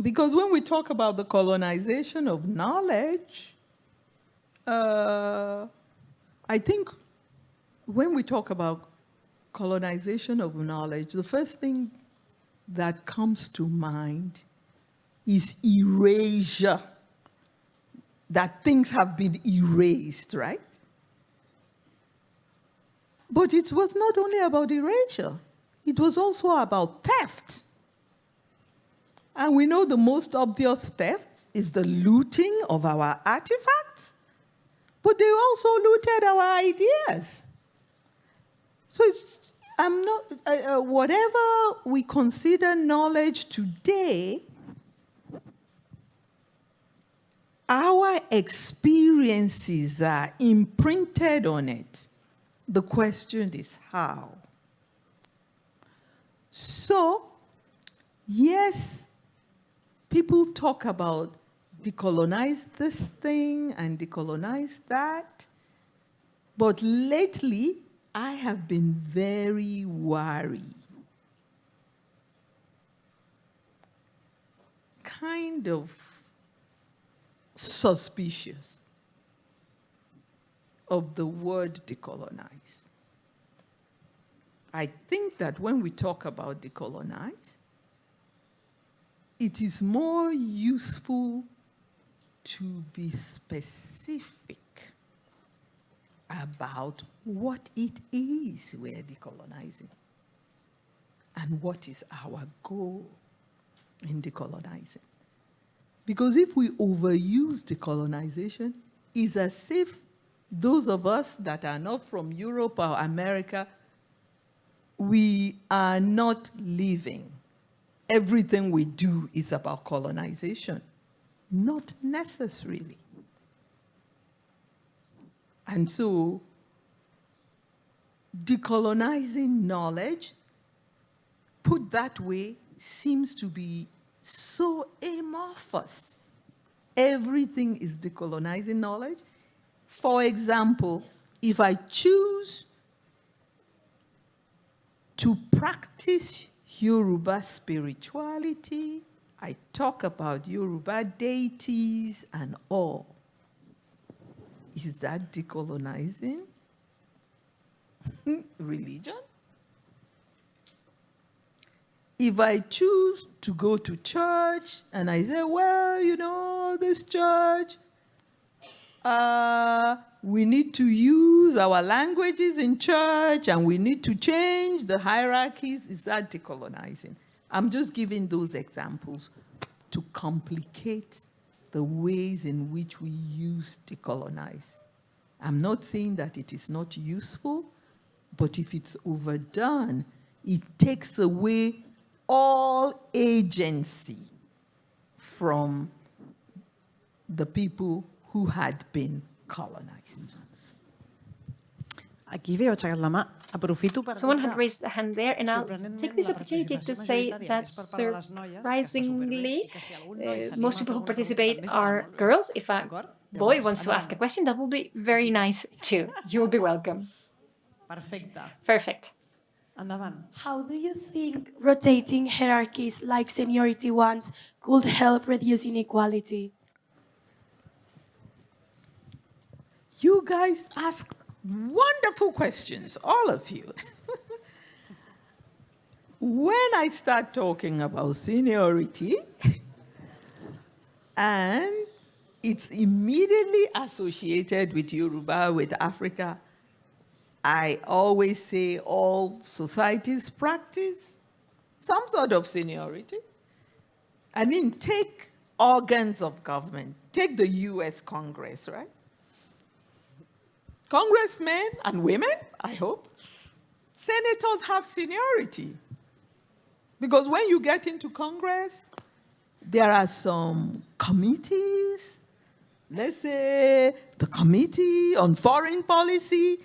Because when we talk about the colonization of knowledge, I think when we talk about colonization of knowledge, the first thing that comes to mind is erasure. That things have been erased, right? But it was not only about erasure. It was also about theft. And we know the most obvious theft is the looting of our artifacts, but they also looted our ideas. So whatever we consider knowledge today, our experiences are imprinted on it. The question is how. So, yes, people talk about decolonize this thing and decolonize that, but lately I have been very worried. Kind of suspicious of the word decolonize. I think that when we talk about decolonize, it is more useful to be specific about what it is we're decolonizing and what is our goal in decolonizing. Because if we overuse decolonization, it's as if those of us that are not from Europe or America, we are not living. Everything we do is about colonization. Not necessarily. And so, decolonizing knowledge, put that way, seems to be so amorphous. Everything is decolonizing knowledge. For example, if I choose to practice Yoruba spirituality. I talk about Yoruba deities and all. Is that decolonizing religion? If I choose to go to church and I say, well, you know, this church, we need to use our languages in church and we need to change the hierarchies, is that decolonizing? I'm just giving those examples to complicate the ways in which we use decolonize. I'm not saying that it is not useful, but if it's overdone, it takes away all agency from the people who had been colonized. Aquí veo aixecat la mà. Aprofito per Someone dir had raised a hand there, and I'll take this opportunity to say that surprisingly, most people who participate are girls. If a boy wants to ask a question, that will be very nice too. You will be welcome. Perfecte. Perfect. Endavant. How do you think rotating hierarchies like seniority ones could help reduce inequality? You guys ask wonderful questions, all of you. When I start talking about seniority, and it's immediately associated with Yoruba, with Africa, I always say all societies practice some sort of seniority. I mean, take organs of government. Take the US Congress, right? Congressmen and women, I hope, senators have seniority. Because when you get into Congress, there are some committees, let's say the Committee on Foreign Policy,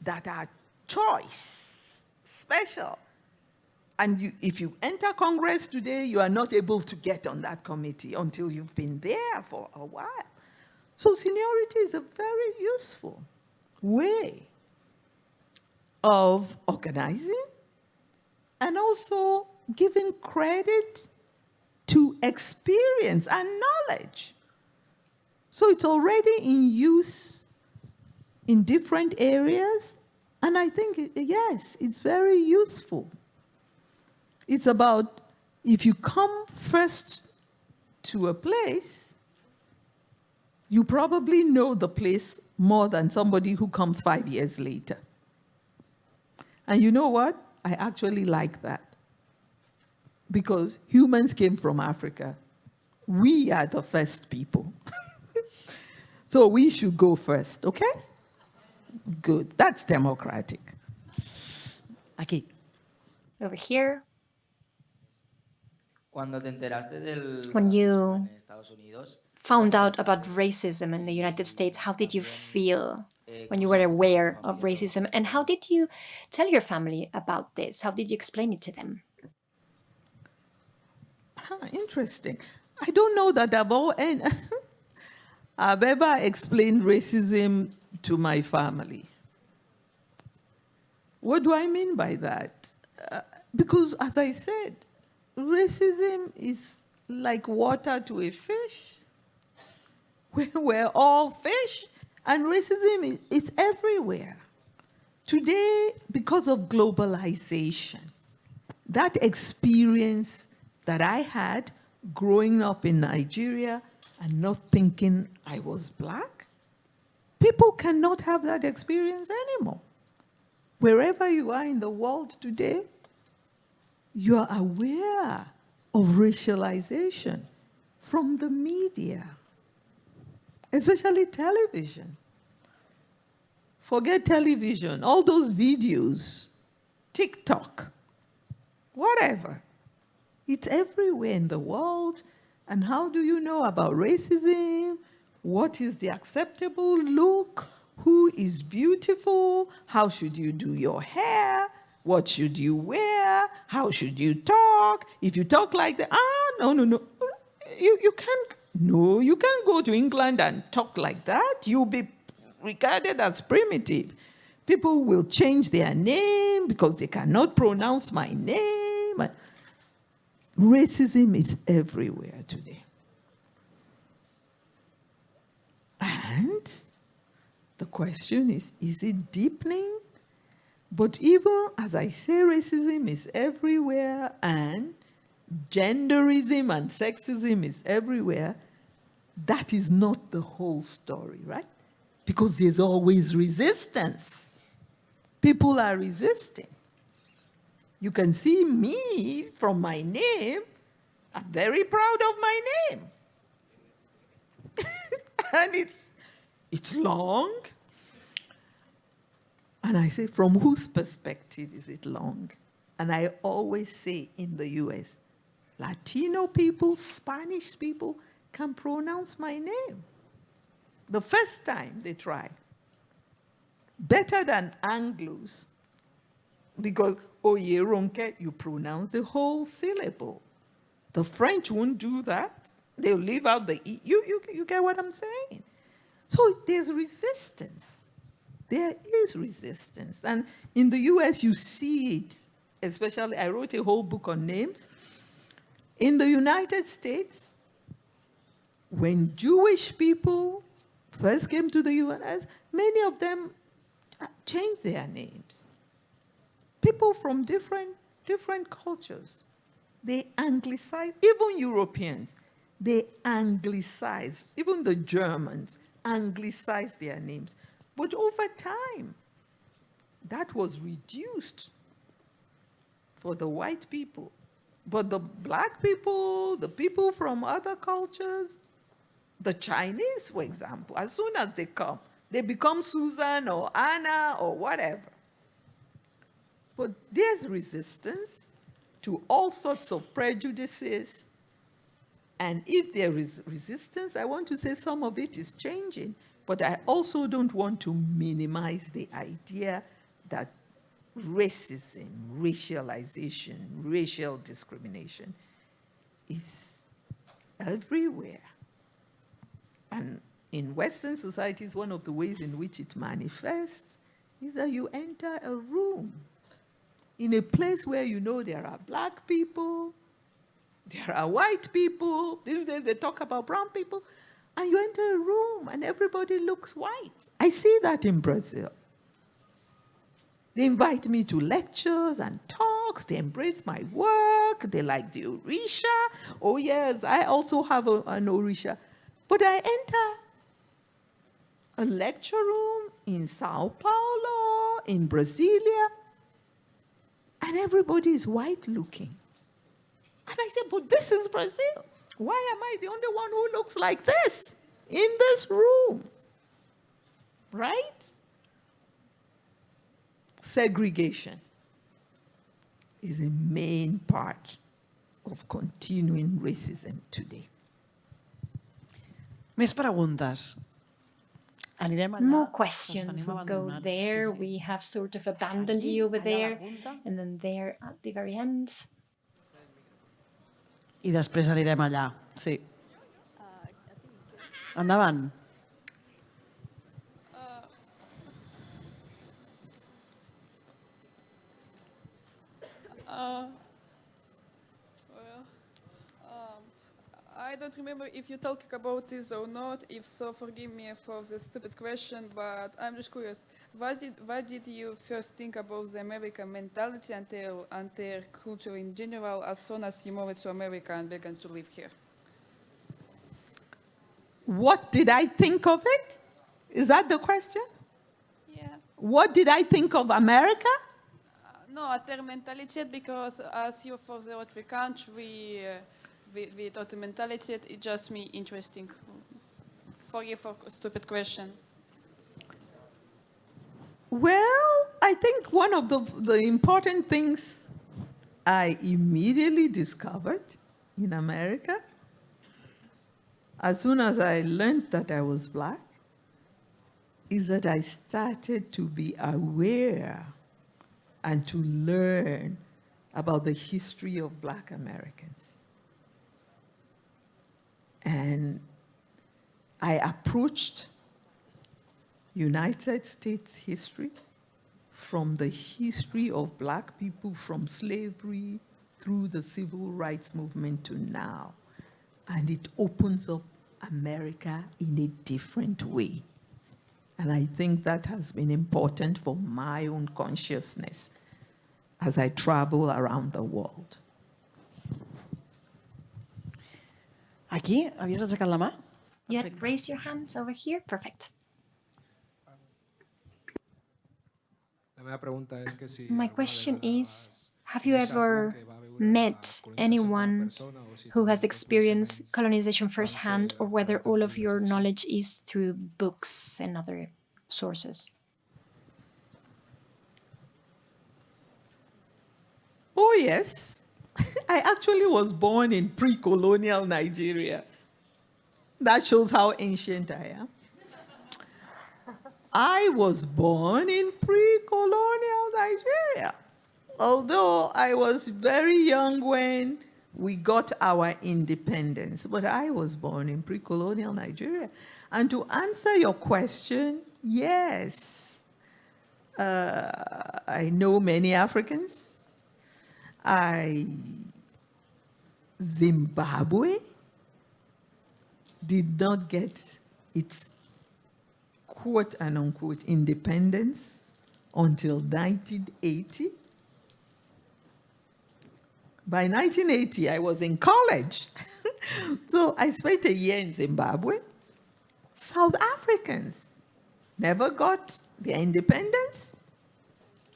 that are choice, special. And if you enter Congress today, you are not able to get on that committee until you've been there for a while. So seniority is a very useful way of organizing and also giving credit to experience and knowledge. So it's already in use in different areas, and I think, yes, it's very useful. It's about, if you come first to a place, you probably know the place more than somebody who comes 5 years later. And you know what? I actually like that. Because humans came from Africa. We are the first people. So we should go first, okay? Good. That's democratic. Aquí. Over here. Cuando te enteraste del When you racismo en Estados Unidos, found out about racism in the United States, how did you feel when you were aware of racism? And how did you tell your family about this? How did you explain it to them? Interesting. I don't know that I've ever explained racism to my family. What do I mean by that? Because, as I said, racism is like water to a fish. We're all fish, and racism is everywhere. Today, because of globalization, that experience that I had growing up in Nigeria and not thinking I was black, people cannot have that experience anymore. Wherever you are in the world today, you are aware of racialization from the media, especially television. Forget television, all those videos, TikTok, whatever. It's everywhere in the world. And how do you know about racism? What is the acceptable look? Who is beautiful? How should you do your hair? What should you wear? How should you talk? If you talk like that, no. You can't go to England and talk like that. You'll be regarded as primitive. People will change their name because they cannot pronounce my name. Racism is everywhere today. And the question is it deepening? But even as I say, racism is everywhere and genderism and sexism is everywhere, that is not the whole story, right? Because there's always resistance. People are resisting. You can see me from my name. I'm very proud of my name. And it's long. And I say, from whose perspective is it long? And I always say in the US, Latino people, Spanish people can pronounce my name. The first time they tried. Better than Anglos. Because Oyèrónké, you pronounce the whole syllable. The French won't do that. They'll leave out the E. You get what I'm saying? So there's resistance. There is resistance. And in the US, you see it, especially, I wrote a whole book on names. In the United States, when Jewish people first came to the US, many of them changed their names. People from different cultures, they anglicized, even Europeans, they anglicized, even the Germans anglicized their names. But over time, that was reduced for the white people. But the black people, the people from other cultures, the Chinese, for example, as soon as they come, they become Susan or Anna or whatever. But there's resistance to all sorts of prejudices. And if there is resistance, I want to say some of it is changing. But I also don't want to minimize the idea that racism, racialization, racial discrimination is everywhere. And in Western societies, one of the ways in which it manifests is that you enter a room in a place where you know there are black people, there are white people, these days they talk about brown people, and you enter a room and everybody looks white. I see that in Brazil. They invite me to lectures and talks, they embrace my work, they like the Orisha. Oh yes, I also have an Orisha. But I enter a lecture room in Sao Paulo, in Brasilia, and everybody is white looking. And I said, but this is Brazil. Why am I the only one who looks like this in this room? Right? Segregation is a main part of continuing racism today. Més preguntes. Anirem allà. More Ens questions. tenim We'll go abandonats. there. Sí, sí. We have sort of abandoned Aquí, you over allà a la there. punta. And then there at the very end. I després anirem allà. Sí. Endavant. I don't remember if you talked about this or not. If so, forgive me for the stupid question, but I'm just curious. What did you first think about the American mentality and their culture in general as soon as you moved to America and began to live here? What did I think of it? Is that the question? Yeah. What did I think of America? No, their mentality, because as you for the other country, we thought the mentality, it just me interesting. Forgive for a stupid question. Well, I think one of the important things I immediately discovered in America, as soon as I learned that I was black, is that I started to be aware and to learn about the history of black Americans. And I approached United States history from the history of black people from slavery through the civil rights movement to now. And it opens up America in a different way. And I think that has been important for my own consciousness as I travel around the world. Aquí, havies aixecat la mà? You had raised your hands over here. Perfect. My question is, have you ever met anyone who has experienced colonization firsthand, or whether all of your knowledge is through books and other sources? Oh, yes. I actually was born in pre-colonial Nigeria. That shows how ancient I am. I was born in pre-colonial Nigeria, although I was very young when we got our independence, but I was born in pre-colonial Nigeria. And to answer your question, yes, I know many Africans. Zimbabwe did not get its quote and unquote independence until 1980. By 1980, I was in college. So I spent a year in Zimbabwe. South Africans never got their independence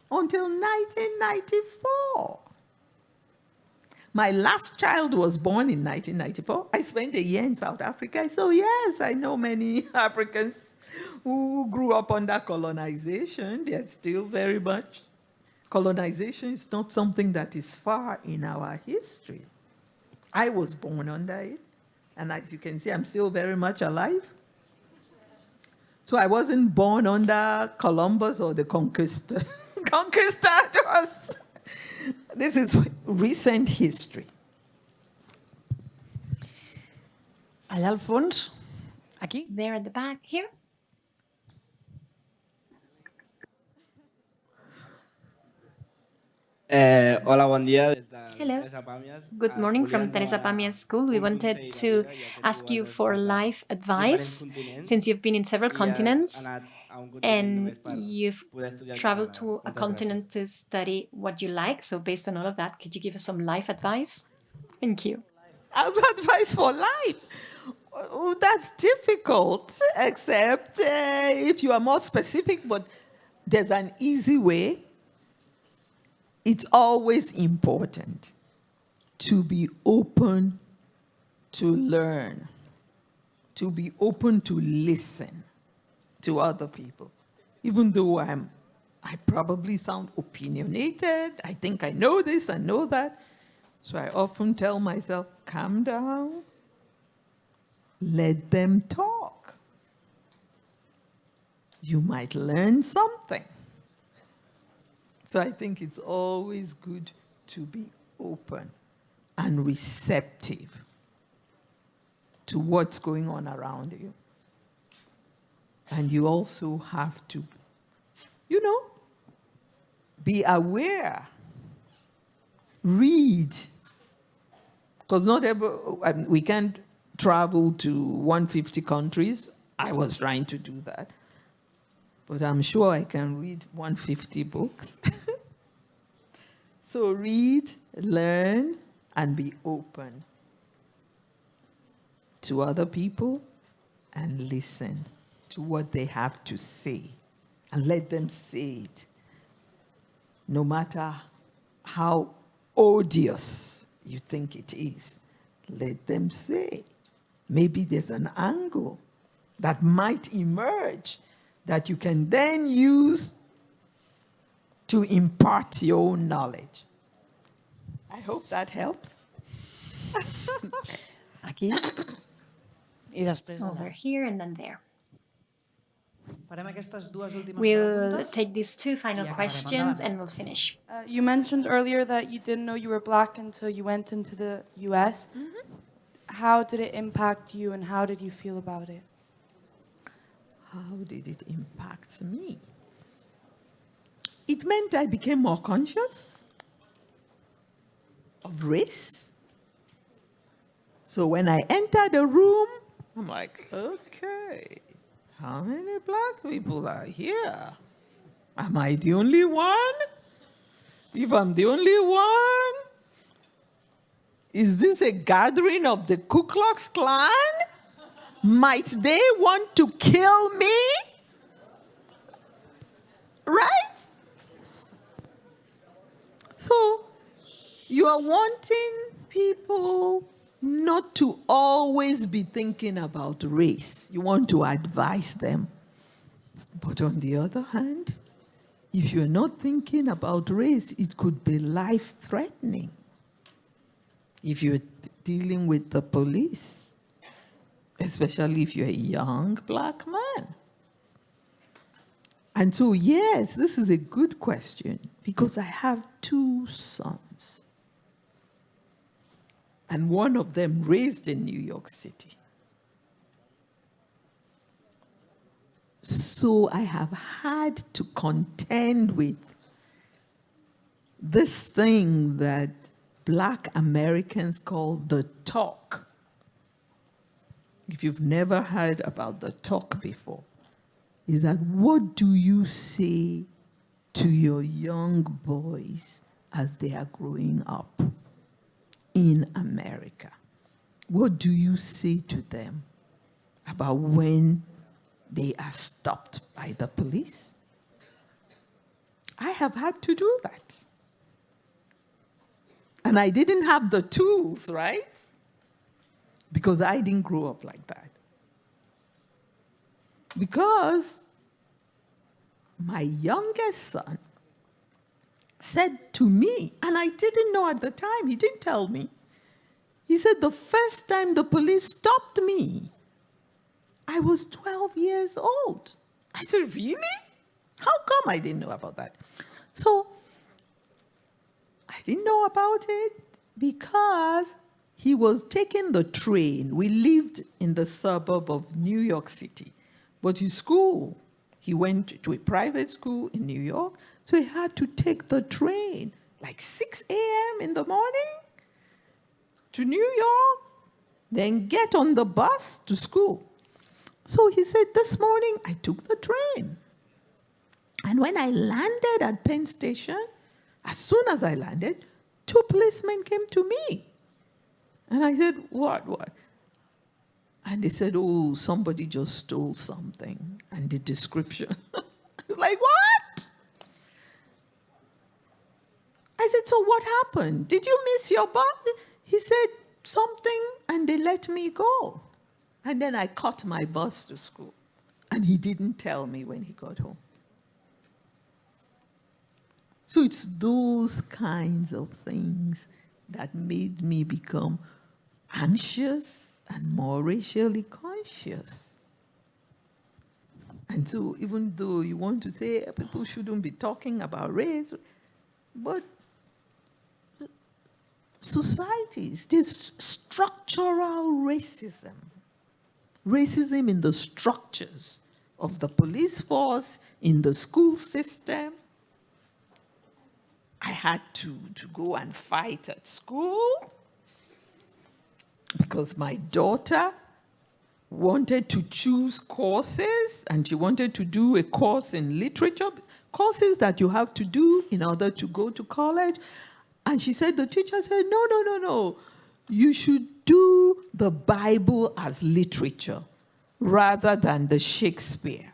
until 1994. My last child was born in 1994. I spent a year in South Africa. So yes, I know many Africans who grew up under colonization. They're still very much. Colonization is not something that is far in our history. I was born under it. And as you can see, I'm still very much alive. So I wasn't born under Columbus or the conquistadors. This is recent history. Allà al fons, aquí. There at the back, here. Hola, bon dia. Hello. Good morning from Teresa Pamia's school. We wanted to ask you for life advice, since you've been in several continents and you've traveled to a continent to study what you like. So based on all of that, could you give us some life advice? Thank you. Advice for life? Oh, that's difficult, except if you are more specific, but there's an easy way. It's always important to be open to learn, to be open to listen to other people. Even though I probably sound opinionated, I think I know this and know that. So I often tell myself, calm down, let them talk. You might learn something. So I think it's always good to be open and receptive to what's going on around you. And you also have to, be aware, read. Because we can't travel to 150 countries. I was trying to do that. But I'm sure I can read 150 books. So read, learn, and be open to other people and listen to what they have to say and let them say it. No matter how odious you think it is, let them say. Maybe there's an angle that might emerge that you can then use to impart your own knowledge. I hope that helps. Aquí i després Over here and then there. farem aquestes dues últimes We'll preguntes. take these two final questions and we'll finish. You mentioned earlier that you didn't know you were black until you went into the US. How did it impact you and how did you feel about it? How did it impact me? it meant I became more conscious of race. So when I entered a room, I'm like, okay, how many black people are here? Am I the only one? If I'm the only one, is this a gathering of the Ku Klux Klan? Might they want to kill me? Right? So you are wanting people not to always be thinking about race. You want to advise them. But on the other hand, if you're not thinking about race, it could be life-threatening. If you're dealing with the police, especially if you're a young black man. And so, yes, this is a good question, because I have 2 sons. And one of them raised in New York City. So I have had to contend with this thing that Black Americans call the talk. If you've never heard about the talk before, is that what do you say to your young boys as they are growing up in America? What do you say to them about when they are stopped by the police? I have had to do that. And I didn't have the tools, right? Because I didn't grow up like that. Because my youngest son said to me, and I didn't know at the time, he didn't tell me. He said, the first time the police stopped me, I was 12 years old. I said, really? How come I didn't know about that? So I didn't know about it because he was taking the train. We lived in the suburb of New York City. But his school, he went to a private school in New York, so he had to take the train like 6 a.m. in the morning to New York, then get on the bus to school. So he said, this morning I took the train. And when I landed at Penn Station, as soon as I landed, 2 policemen came to me. And I said, what? And they said, oh, somebody just stole something. And the description. Like, what? I said, so what happened? Did you miss your bus? He said, something, and they let me go. And then I caught my bus to school. And he didn't tell me when he got home. So it's those kinds of things that made me become anxious and more racially conscious. And so even though you want to say people shouldn't be talking about race, but societies, there's structural racism. Racism in the structures of the police force, in the school system. I had to go and fight at school because my daughter wanted to choose courses, and she wanted to do a course in literature, courses that you have to do in order to go to college. And she said, the teacher said, no. You should do the Bible as literature rather than the Shakespeare.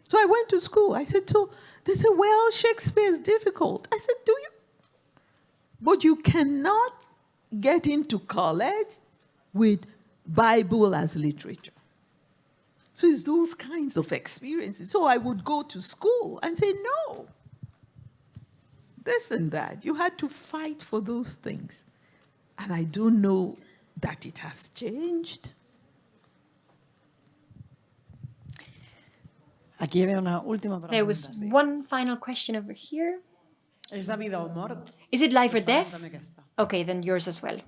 So I went to school. I said, so they said, well, Shakespeare is difficult. I said, do you? But you cannot get into college with Bible as literature. So it's those kinds of experiences. So I would go to school and say, no, this and that. You had to fight for those things. And I don't know that it has changed. Aquí hi havia una última pregunta. There was one final question over here. És de vida o mort? Is it life or death? També aquesta. Okay, then yours as well.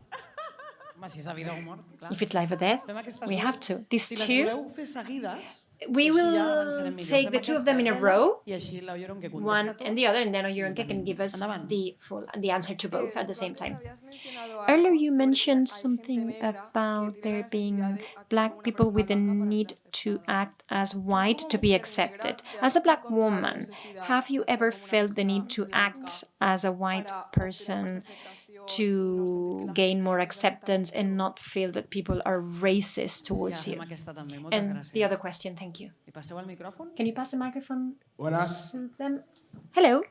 Home, si és de vida o mort, clar. If it's life or death, Fem aquestes we dues. have to. These Si les two, voleu fer seguides, We will take the two of them in a row, I així la Oyèrónké one contesta tot. and the other, and then Oyèrónké can give us Endavant. the answer to both at the same time. Habías mencionado Earlier algo you sobre mentioned que hay something gente negra about que tiene there la being necesidad de actuar black como una people persona with the blanca para need ser to aceptada. act as Tú white como to be mujer accepted. negra, ¿te As has a black encontrado woman, necesidad have you de actuar ever como una felt the persona need to blanca act as a white para obtener person más aceptación, to no sentir que la gain gente more piensa acceptance exactamente and igual? not feel that people are racist Ja towards you? fem aquesta també. Moltes And gràcies. the other question, thank you. I passeu el micròfon? Can you pass the microphone Buenas. to them? Hello.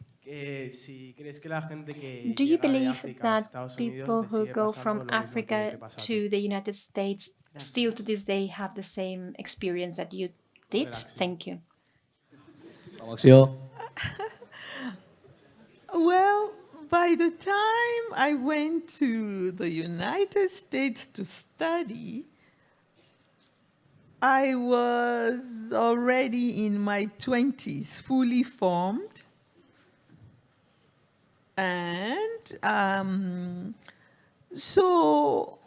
Si crees que la gente que Do you llega de believe África a that Estados people Unidos who le sigue go pasando from lo mismo que Africa te pasa a to ti? the United States still to this day have the same experience that you did? Relaxing. Thank you. Well, by the time I went to the United States to study, I was already in my 20s, fully formed. And so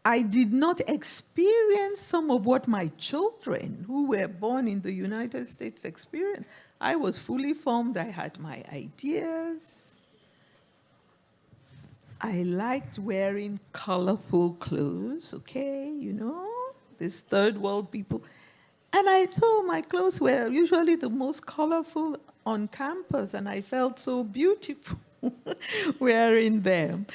I did not experience some of what my children who were born in the United States experienced. I was fully formed. I had my ideas. I liked wearing colorful clothes, okay, you know, these third world people. And I thought my clothes were usually the most colorful on campus, and I felt so beautiful wearing them.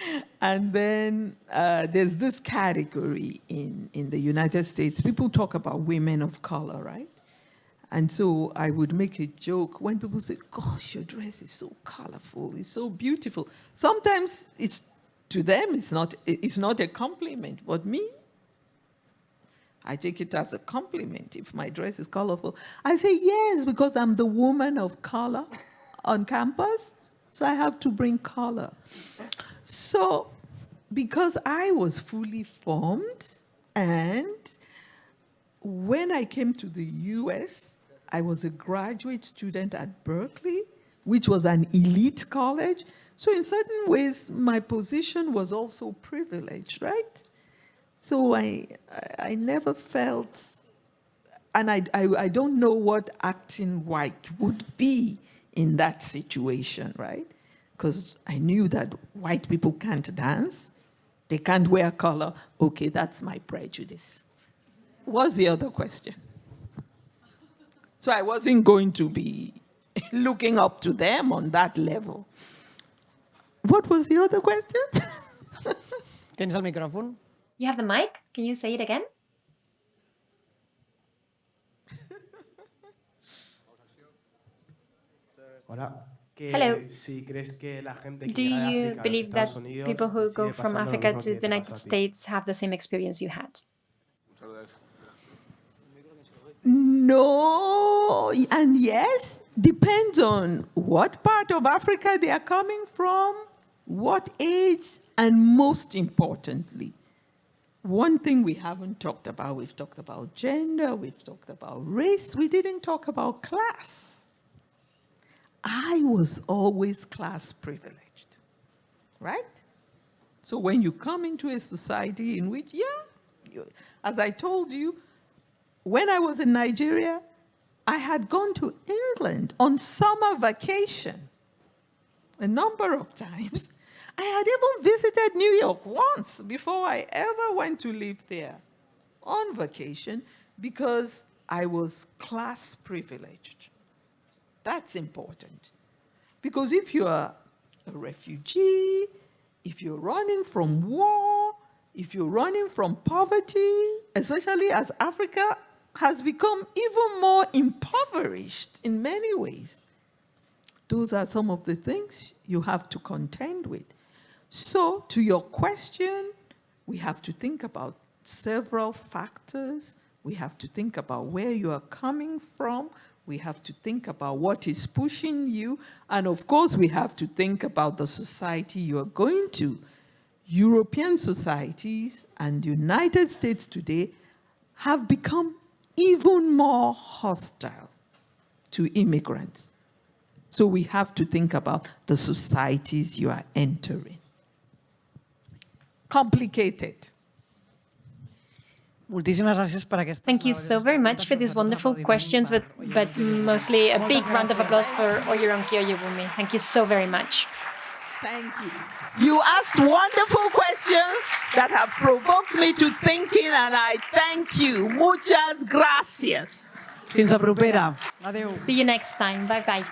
And then there's this category in the United States. People talk about women of color, right? And so I would make a joke when people say, gosh, your dress is so colorful, it's so beautiful. Sometimes to them, it's not a compliment, but me, I take it as a compliment if my dress is colorful. I say, yes, because I'm the woman of color on campus, so I have to bring color. So because I was fully formed, and when I came to the US, I was a graduate student at Berkeley, which was an elite college. So in certain ways, my position was also privileged, right? So I never felt, and I don't know what acting white would be in that situation, right? Because I knew that white people can't dance, they can't wear color. Okay, that's my prejudice. What's the other question? So I wasn't going to be looking up to them on that level. What was the other question? Tens el micròfon? You have the mic? Can you say it again? Hola. Hello. Si crees que la gente que Do llega de you África a los believe that Estados Unidos people who le go sigue from pasando lo Africa mismo to que the te United pasa a ti? States have the same experience you had? No, and yes, depends on what part of Africa they are coming from, what age, and most importantly, one thing we haven't talked about, we've talked about gender, we've talked about race, we didn't talk about class. I was always class privileged, right? So when you come into a society in which, as I told you, when I was in Nigeria, I had gone to England on summer vacation a number of times. I had even visited New York once before I ever went to live there on vacation because I was class privileged. That's important. Because if you're a refugee, if you're running from war, if you're running from poverty, especially as Africa has become even more impoverished in many ways, those are some of the things you have to contend with. So, to your question, we have to think about several factors. We have to think about where you are coming from. We have to think about what is pushing you. And of course, we have to think about the society you are going to. European societies and the United States today have become even more hostile to immigrants. So we have to think about the societies you are entering. Complicated. Moltíssimes gràcies per aquesta... Thank you so very much for these wonderful questions, but mostly a big round of applause for Oyèrónké Oyewùmí. Thank you so very much. Thank you. You asked wonderful questions that have provoked me to thinking, and I thank you. Muchas gracias. Fins la propera. Adéu. See you next time. Bye-bye.